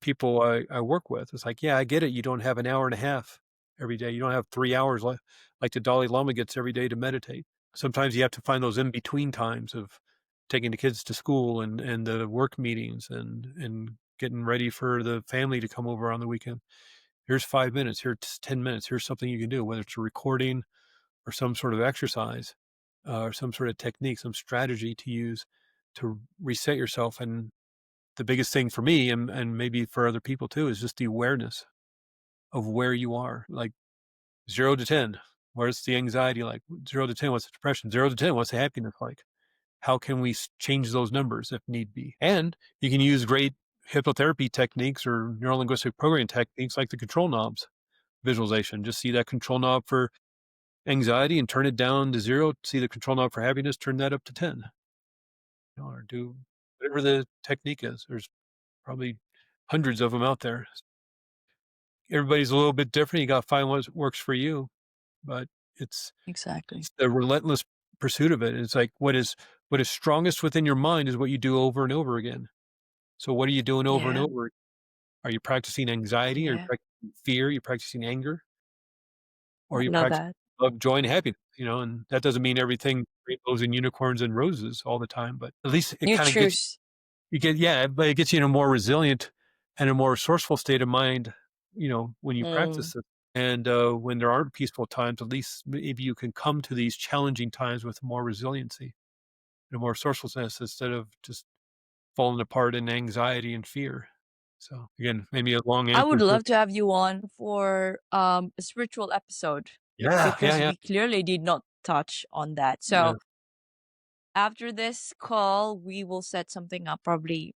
people I work with. It's like, yeah, I get it. You don't have an hour and a half every day. You don't have 3 hours like the Dalai Lama gets every day to meditate. Sometimes you have to find those in between times of taking the kids to school and the work meetings and getting ready for the family to come over on the weekend. Here's 5 minutes. Here's 10 minutes. Here's something you can do, whether it's a recording or some sort of exercise or some sort of technique, some strategy to use to reset yourself. And the biggest thing for me and maybe for other people too is just the awareness of where you are, like 0 to 10. Where's the anxiety like? 0 to 10, what's the depression? 0 to 10, what's the happiness like? How can we change those numbers if need be? And you can use great hypnotherapy techniques or neuro-linguistic programming techniques like the control knobs visualization. Just see that control knob for anxiety and turn it down to 0. See the control knob for happiness, turn that up to 10. Or do whatever the technique is. There's probably hundreds of them out there. Everybody's a little bit different. You got to find what works for you, but it's Exactly. it's the relentless pursuit of it. It's like what is strongest within your mind is what you do over and over again. So what are you doing over and Yeah. over? Are you practicing anxiety? Are you Yeah. practicing fear? Are you practicing anger? Or I are you love practicing that. love, joy, and happiness? And that doesn't mean everything rainbows and unicorns and roses all the time, but at least it You kind of gets choose. yeah, but it gets you in a more resilient and a more resourceful state of mind, when you Mm. practice it. And when there aren't peaceful times, at least maybe you can come to these challenging times with more resiliency and more resourcefulness instead of just falling apart in anxiety and fear. So again, maybe a long I would answer. love to have you on for a spiritual episode Yeah, yeah, because yeah, we clearly did not touch on that. yeah, So after this call, we will set something up probably,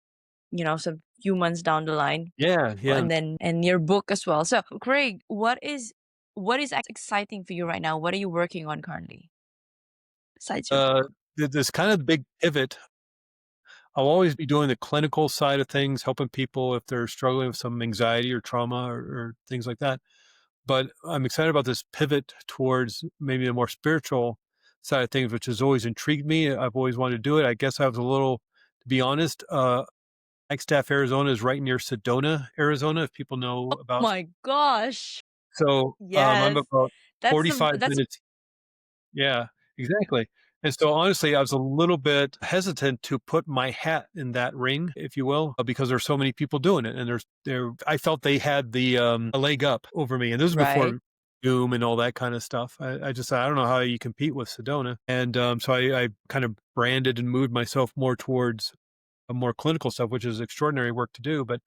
some few months down the line. yeah, yeah. And then and your book as well. So Craig, what is exciting for you right now? What are you working on currently besides your Uh, book? this kind of big pivot. I'll always be doing the clinical side of things, helping people if they're struggling with some anxiety or trauma or things like that. But I'm excited about this pivot towards maybe a more spiritual side of things, which has always intrigued me. I've always wanted to do it. I guess I was a little, to be honest, Flagstaff, Arizona is right near Sedona, Arizona, if people know about. My gosh. So I'm Yes. about That's 45 minutes. Yeah, exactly. And so honestly, I was a little bit hesitant to put my hat in that ring, if you will, because there's so many people doing it. And I felt they had a leg up over me. And this was right. before Doom and all that kind of stuff. I just, I don't know how you compete with Sedona. And so I kind of branded and moved myself more towards a more clinical stuff, which is extraordinary work to do. But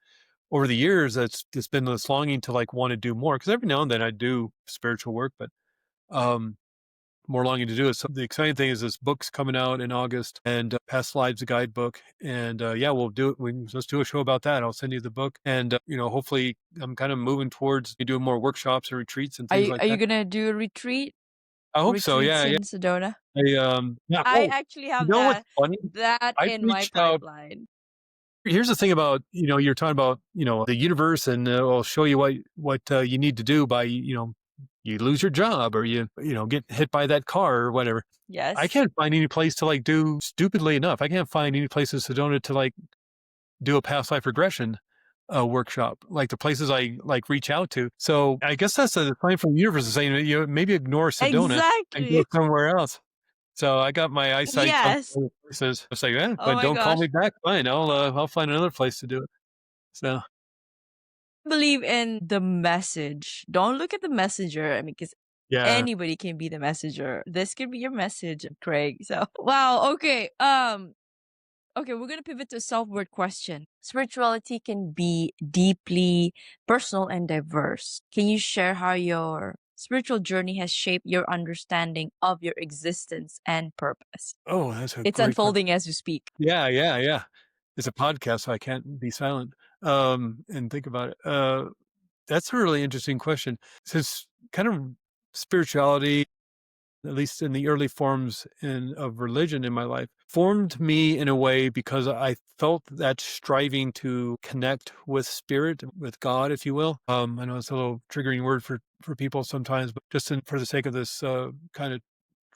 over the years, it's been this longing to like want to do more. Cause every now and then I do spiritual work, but, um, more longing to do it. So the exciting thing is this book's coming out in August and Past Lives, a guidebook. And yeah, we'll do it. Let's do a show about that. I'll send you the book. And, hopefully I'm kind of moving towards doing more workshops and retreats and Are things you like are you that. gonna do a retreat? I hope so. Retreats Yeah. Yeah. in Sedona? Yeah. I Oh, actually you have know what's that funny? that I've in my reached out. pipeline. Here's the thing about, you're talking about, the universe and will show you what you need to do by, you lose your job or get hit by that car or whatever. I Yes. can't find any place to like do stupidly enough. I can't find any place in Sedona to like do a past life regression workshop, like the places I like reach out to. So I guess that's a sign from the universe is saying, maybe ignore Sedona and go Exactly. somewhere else. So I got my eyesight on Yes. other places. It's like, yeah, Oh but my don't call me gosh. back. Fine. I'll find another place to do it. So Believe in the message. Don't look at the messenger. I mean, because yeah. anybody can be the messenger. This could be your message, Craig. So wow. Okay. Okay, we're gonna pivot to a self-worth question. Spirituality can be deeply personal and diverse. Can you share how your spiritual journey has shaped your understanding of your existence and purpose? Oh, that's a It's great question. unfolding as you speak. Yeah, yeah, yeah. it's a podcast, so I can't be silent, and think about it. That's a really interesting question. Since kind of spirituality, at least in the early forms of religion in my life, formed me in a way because I felt that striving to connect with spirit, with God, if you will. I know it's a little triggering word for people sometimes, but just for the sake of this, kind of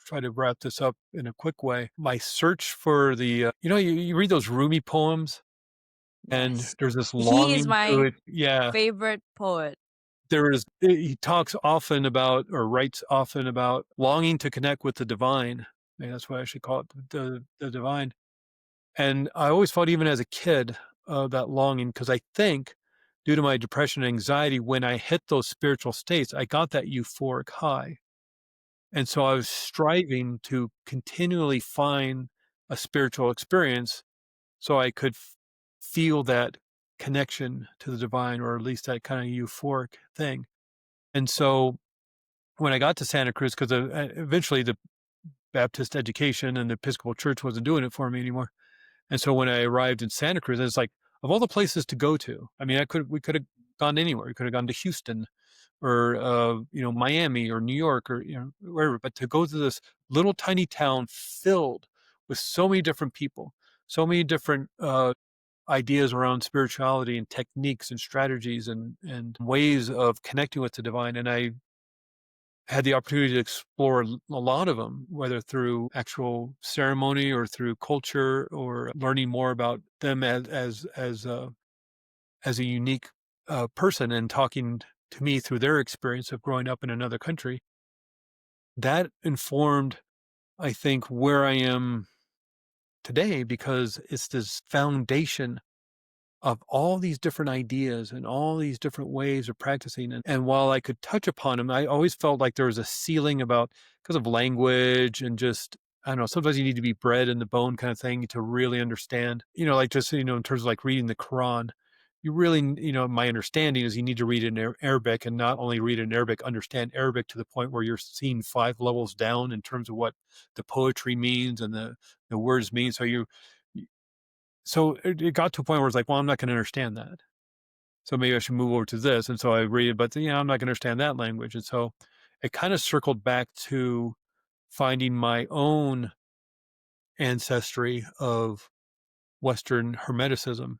try to wrap this up in a quick way. My search for you read those Rumi poems, and Yes. there's this He is longing to my it. Yeah, favorite poet. he talks often about, or writes often about, longing to connect with the divine. Maybe that's why I should call it the divine. And I always felt, even as a kid, that longing, because I think, due to my depression and anxiety, when I hit those spiritual states, I got that euphoric high. And so I was striving to continually find a spiritual experience so I could feel that connection to the divine, or at least that kind of euphoric thing. And so when I got to Santa Cruz, because eventually the Baptist education and the Episcopal Church wasn't doing it for me anymore. And so when I arrived in Santa Cruz, it's like, of all the places to go to, I mean, we could have gone anywhere. We could have gone to Houston, or Miami, or New York, or wherever. But to go to this little tiny town filled with so many different people, so many different ideas around spirituality and techniques and strategies and ways of connecting with the divine, and I had the opportunity to explore a lot of them, whether through actual ceremony or through culture, or learning more about them as a unique person, and talking to me through their experience of growing up in another country. That informed, I think, where I am today, because it's this foundation of all these different ideas and all these different ways of practicing. And while I could touch upon them, I always felt like there was a ceiling, because of language, and just, I don't know, sometimes you need to be bred in the bone kind of thing to really understand, like, just, in terms of like reading the Quran. You really, my understanding is you need to read it in Arabic, and not only read it in Arabic, understand Arabic to the point where you're seeing 5 levels down in terms of what the poetry means and the words mean. So it got to a point where it's like, well, I'm not going to understand that. So maybe I should move over to this. And so I read it, but I'm not going to understand that language. And so it kind of circled back to finding my own ancestry of Western Hermeticism, and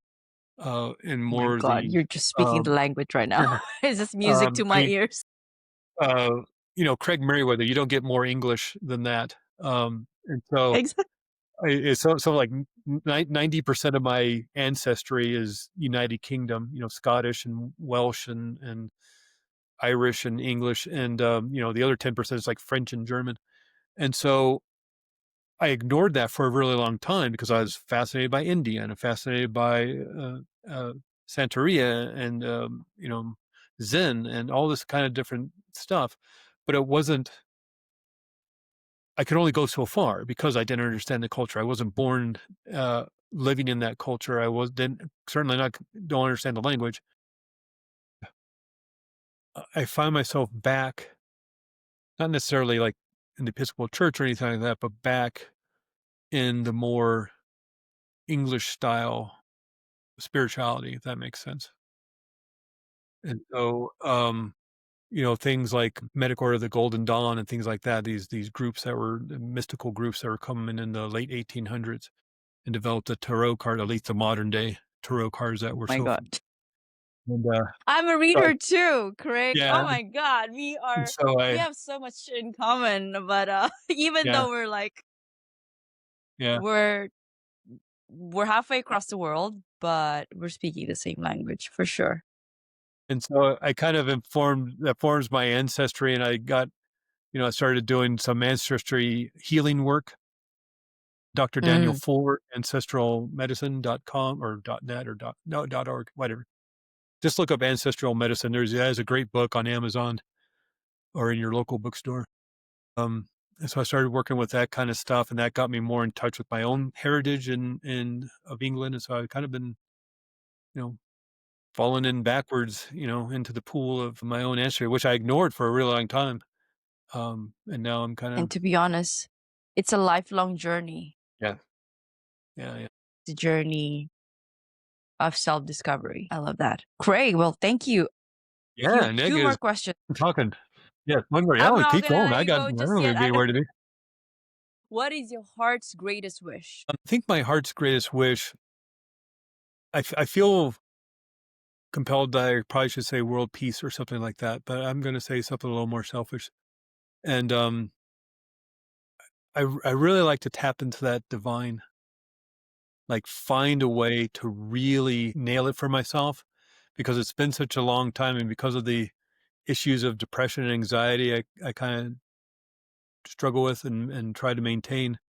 Oh my more God, the, you're just speaking the um, language right now. It's just music to I my mean, ears. uh, Craig Meriwether, you don't get more English than that. And so Exactly. so like 90% of my ancestry is United Kingdom, Scottish and Welsh and Irish and English, and the other 10% is like French and German. And so I ignored that for a really long time, because I was fascinated by India, and fascinated by uh, Santeria, and Zen, and all this kind of different stuff. But it wasn't. I could only go so far, because I didn't understand the culture. I wasn't born living in that culture. Didn't certainly not don't understand the language. I find myself back, not necessarily like in the Episcopal Church or anything like that, but back in the more English style spirituality, if that makes sense. And so, things like Medic Order of the Golden Dawn and things like that, these groups that were mystical groups that were coming in the late 1800s, and developed the tarot card, at least the modern day tarot cards that were My so. God. And I'm a so I, reader too, Craig. yeah, Oh my God. and so We I have so much in common, but even yeah, though we're like yeah. we're we're halfway across the world, but we're speaking the same language for sure. And so I kind of forms my ancestry, and I started doing some ancestry healing work. Dr. Daniel Mm. Fuller, ancestralmedicine.com, or .net, or no, .org, whatever. Just look up ancestral medicine. There's a great book on Amazon or in your local bookstore. And so I started working with that kind of stuff, and that got me more in touch with my own heritage in of England. And so I've kind of been, you know, falling in backwards, into the pool of my own ancestry, which I ignored for a really long time. And now I'm kind And of, to be honest, it's a lifelong journey. yeah, yeah, yeah. The journey. of self-discovery. I love that. Craig, well, thank you. Yeah, Nick Two more is questions. talking. Yeah, one more. I'm Yeah, not keep gonna going. let I you got. I go don't just know yet. be where to be. What is your heart's greatest wish? I think my heart's greatest wish. I feel compelled that I probably should say world peace or something like that, but I'm going to say something a little more selfish. And I really like to tap into that divine, like find a way to really nail it for myself, because it's been such a long time, and because of the issues of depression and anxiety, I kind of struggle with and try to maintain.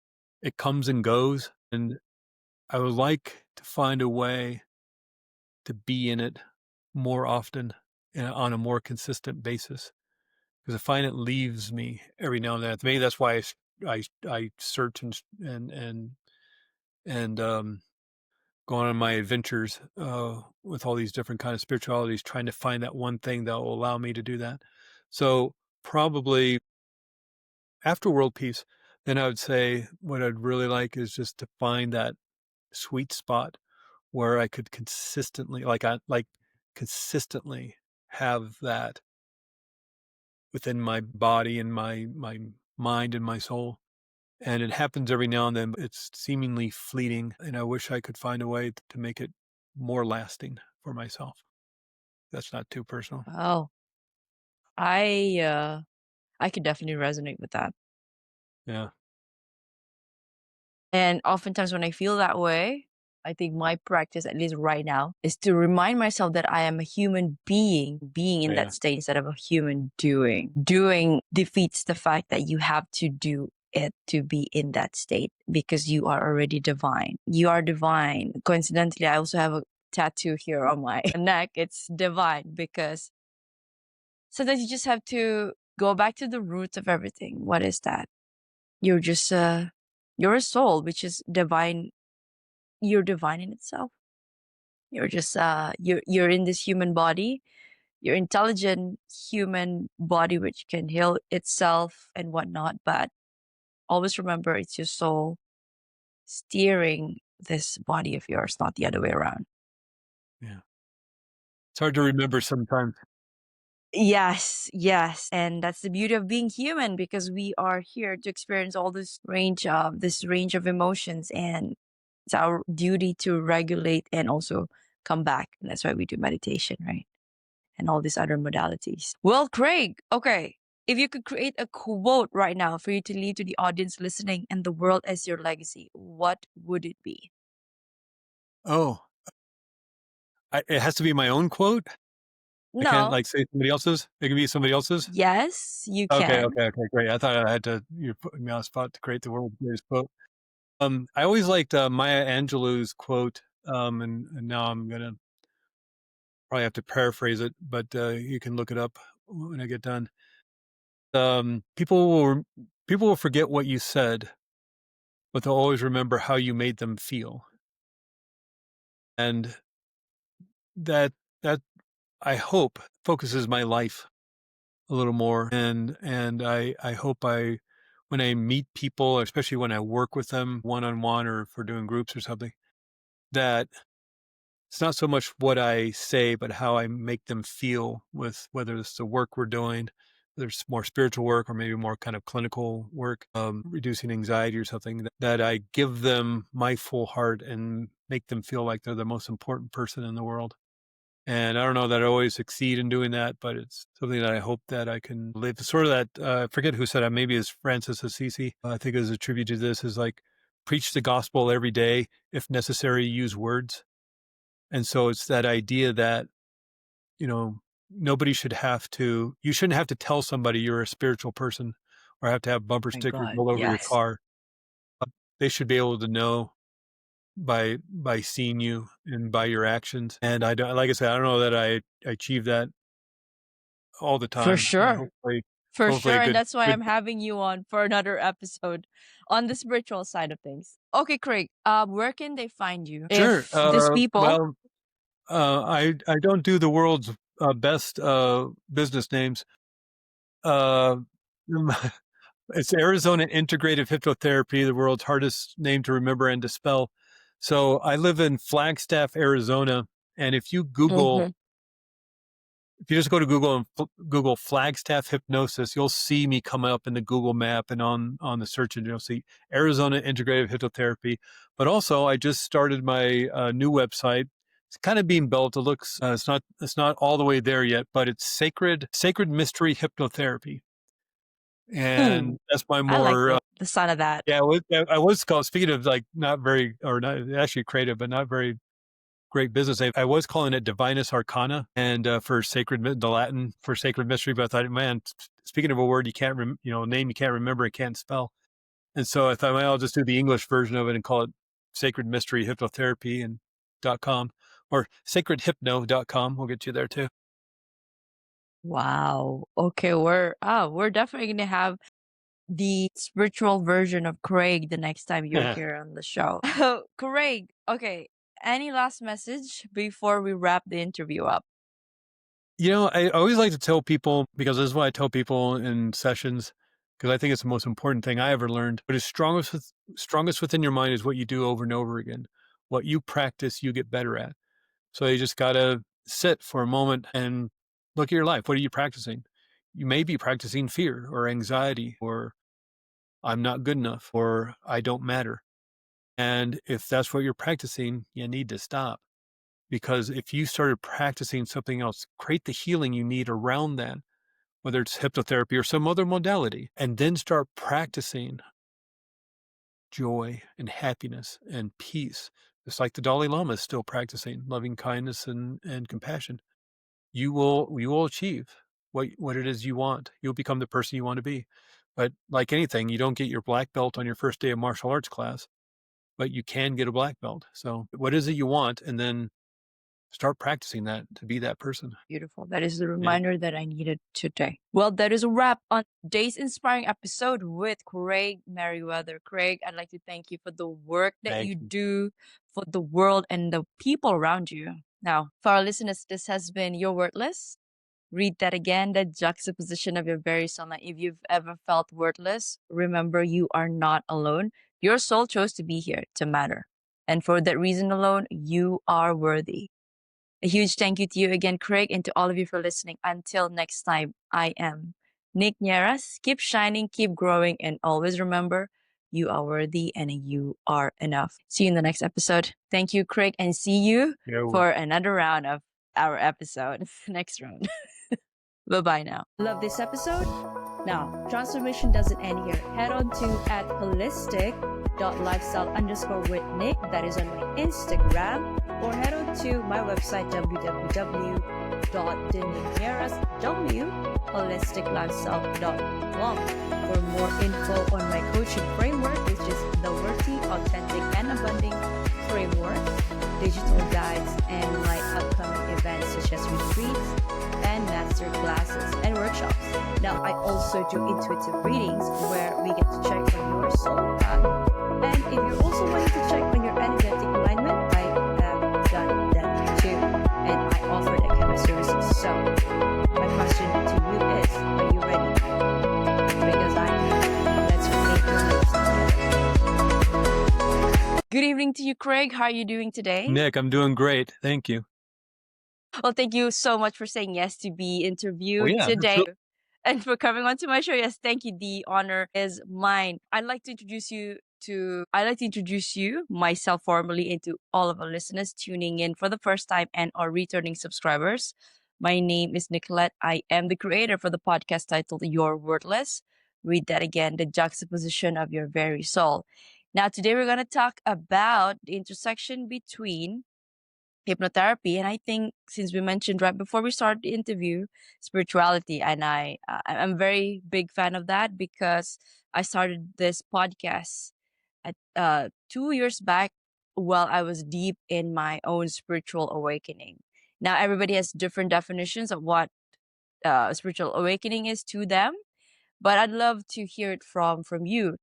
It comes and goes, and I would like to find a way to be in it more often and on a more consistent basis, because I find it leaves me every now and then. Maybe that's why I search and go on my adventures with all these different kind of spiritualities, trying to find that one thing that will allow me to do that. So probably after world peace, then I would say what I'd really like is just to find that sweet spot where I could consistently, like consistently have that within my body and my mind and my soul. And it happens every now and then. But it's seemingly fleeting, and I wish I could find a way to make it more lasting for myself. That's not too personal. Oh, I could definitely resonate with that. Yeah, And oftentimes when I feel that way, I think my practice, at least right now, is to remind myself that I am a human being in yeah, that state instead of a human doing. Doing defeats the fact that you have to do it to be in that state because you are already divine. You are divine. Coincidentally, I also have a tattoo here on my neck. It's divine because sometimes you just have to go back to the roots of everything. What is that? You're just you're a soul, which is divine. You're divine in itself. You're just you're in this human body. You're intelligent human body which can heal itself and whatnot. But always remember, it's your soul steering this body of yours, not the other way around. yeah. It's hard to remember sometimes. Yes, yes. And that's the beauty of being human because we are here to experience all this range of emotions, and it's our duty to regulate and also come back. And that's why we do meditation, right? And all these other modalities. Well, Craig, okay. If you could create a quote right now for you to leave to the audience listening and the world as your legacy, what would it be? Oh, it has to be my own quote. I can't No. like say somebody else's. It can be somebody else's. Yes, you Okay, can. okay, okay, great. I thought I had to. You're putting me on the spot to create the world's greatest quote. I always liked Maya Angelou's quote, and now I'm gonna probably have to paraphrase it, but you can look it up when I get done. People will forget what you said, but they'll always remember how you made them feel, and that I hope focuses my life a little more, and I hope when I meet people, especially when I work with them one on one or for doing groups or something, that it's not so much what I say, but how I make them feel with whether it's the work we're doing, whether it's more spiritual work or maybe more kind of clinical work, reducing anxiety or something, that I give them my full heart and make them feel like they're the most important person in the world. And I don't know that I always succeed in doing that, but it's something that I hope that I can live. Sort of that, I forget who said it, maybe it's Francis Assisi. I think is attributed to this is like, preach the gospel every day. If necessary, use words. And so it's that idea that, you know, you shouldn't have to tell somebody you're a spiritual person or have to have bumper My stickers God, all over your yes. car. They should be able to know by seeing you and by your actions. And I don't, like I said, I don't know that I achieve that all the For time. sure. For Hopefully sure. a And good, that's why good. I'm having you on for another episode on the spiritual side of things. Okay, Craig, where can they find you? Sure. If these people, Well, I don't do the world's best business names. Uh, it's Arizona Integrative Hypnotherapy, the world's hardest name to remember and to spell. So I live in Flagstaff, Arizona, and Mm-hmm. if you just go to Google and Google Flagstaff hypnosis, you'll see me come up in the Google map and on the search engine, you'll see Arizona Integrative Hypnotherapy. But also, I just started my new website. It's kind of being built. It looks it's not all the way there yet, but it's Sacred Mystery Hypnotherapy, Mm, and that's my I like more the sound of that. yeah. I was called, speaking of like not very or not actually creative, but not very great business. I was calling it Divinus Arcana, and for the Latin for sacred mystery. But I thought, man, speaking of a word you can't, name you can't remember and can't spell, and so I thought, well, I'll just do the English version of it and call it Sacred Mystery Hypnotherapy and .com or sacredhypno.com. We'll get you there too. Wow. Okay, we're definitely gonna have the spiritual version of Craig the next time you're here on the show. Oh, Craig, okay. Any last message before we wrap the interview up? I always like to tell people, because this is what I tell people in sessions, because I think it's the most important thing I ever learned. But strongest within your mind is what you do over and over again. What you practice, you get better at. So you just gotta sit for a moment and look at your life. What are you practicing? You may be practicing fear or anxiety or I'm not good enough or I don't matter. And if that's what you're practicing, you need to stop. Because if you started practicing something else, create the healing you need around that, whether it's hypnotherapy or some other modality, and then start practicing joy and happiness and peace. Just like the Dalai Lama is still practicing loving kindness and compassion. You will achieve what it is you want. You'll become the person you want to be. But like anything, you don't get your black belt on your first day of martial arts class, but you can get a black belt. So what is it you want? And then start practicing that to be that person. Beautiful. That is the Yeah. reminder that I needed today. Well, that is a wrap on today's inspiring episode with Craig Meriwether. Craig, I'd like to thank you for the work that Thank you you. do for the world and the people around you. Now, for our listeners, this has been Your Wordless. Read that again, the juxtaposition of your very soul. Now, if you've ever felt worthless, remember you are not alone. Your soul chose to be here to matter. And for that reason alone, you are worthy. A huge thank you to you again, Craig, and to all of you for listening. Until next time, I am Nick Nieras. Keep shining, keep growing, and always remember you are worthy and you are enough. See you in the next episode. Thank you, Craig, and see you You're for another round of our episode. Next round. Bye bye now. Love this episode? Now, transformation doesn't end here. Head on to at holistic.lifestyle_with Nick. That is on my Instagram. Or head on to my website www.deniaraswholisticlifestyle.com for more info on my coaching framework, which is the Worthy, Authentic, and Abundant Framework, digital guides, and my upcoming events such as retreats and master classes and workshops. Now, I also do intuitive readings where we get to check on your soul path. And if you're also wanting to check on your energetic alignment, I have done that too. And I offer that kind of services. So, my question to you is, are you ready? Because I am. Let's create your lives together. Good evening to you, Craig. How are you doing today? Nick, I'm doing great. Thank you. Well, thank you so much for saying yes to be Oh interviewed yeah, today absolutely. and for coming onto my show. Yes, thank you. The honor is mine. I'd like to introduce you myself formally and to all of our listeners tuning in for the first time and our returning subscribers. My name is Nicolette. I am the creator for the podcast titled Your Wordless. Read that again, the juxtaposition of your very soul. Now, today we're going to talk about the intersection between hypnotherapy, and I think since we mentioned right before we started the interview spirituality, and I'm a very big fan of that because I started this podcast at 2 years back while I was deep in my own spiritual awakening. Now everybody has different definitions of what spiritual awakening is to them, but I'd love to hear it from you,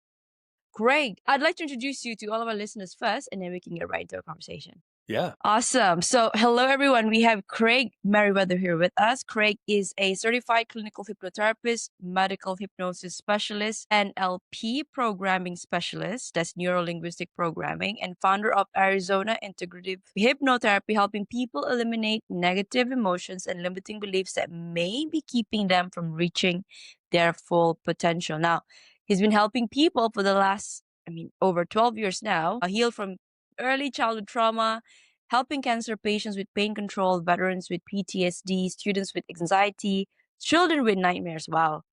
Craig. I'd like to introduce you to all of our listeners first, and then we can get right into our conversation. Yeah. Awesome. So, hello everyone. We have Craig Meriwether here with us. Craig is a certified clinical hypnotherapist, medical hypnosis specialist, NLP programming specialist, that's neuro-linguistic programming, and founder of Arizona Integrative Hypnotherapy, helping people eliminate negative emotions and limiting beliefs that may be keeping them from reaching their full potential. Now, he's been helping people for the last, over 12 years now, heal from early childhood trauma, helping cancer patients with pain control, veterans with PTSD, students with anxiety, children with nightmares. Wow.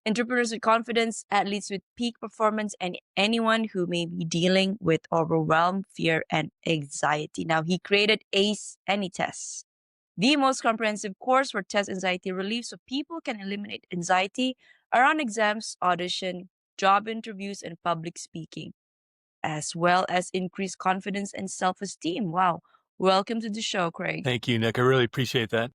Entrepreneurs with confidence, athletes with peak performance, and anyone who may be dealing with overwhelm, fear, and anxiety. Now, he created ACE Any Test, the most comprehensive course for test anxiety relief so people can eliminate anxiety around exams, audition, job interviews, and public speaking, as well as increase confidence and self-esteem. Wow. Welcome to the show, Craig. Thank you, Nick. I really appreciate that.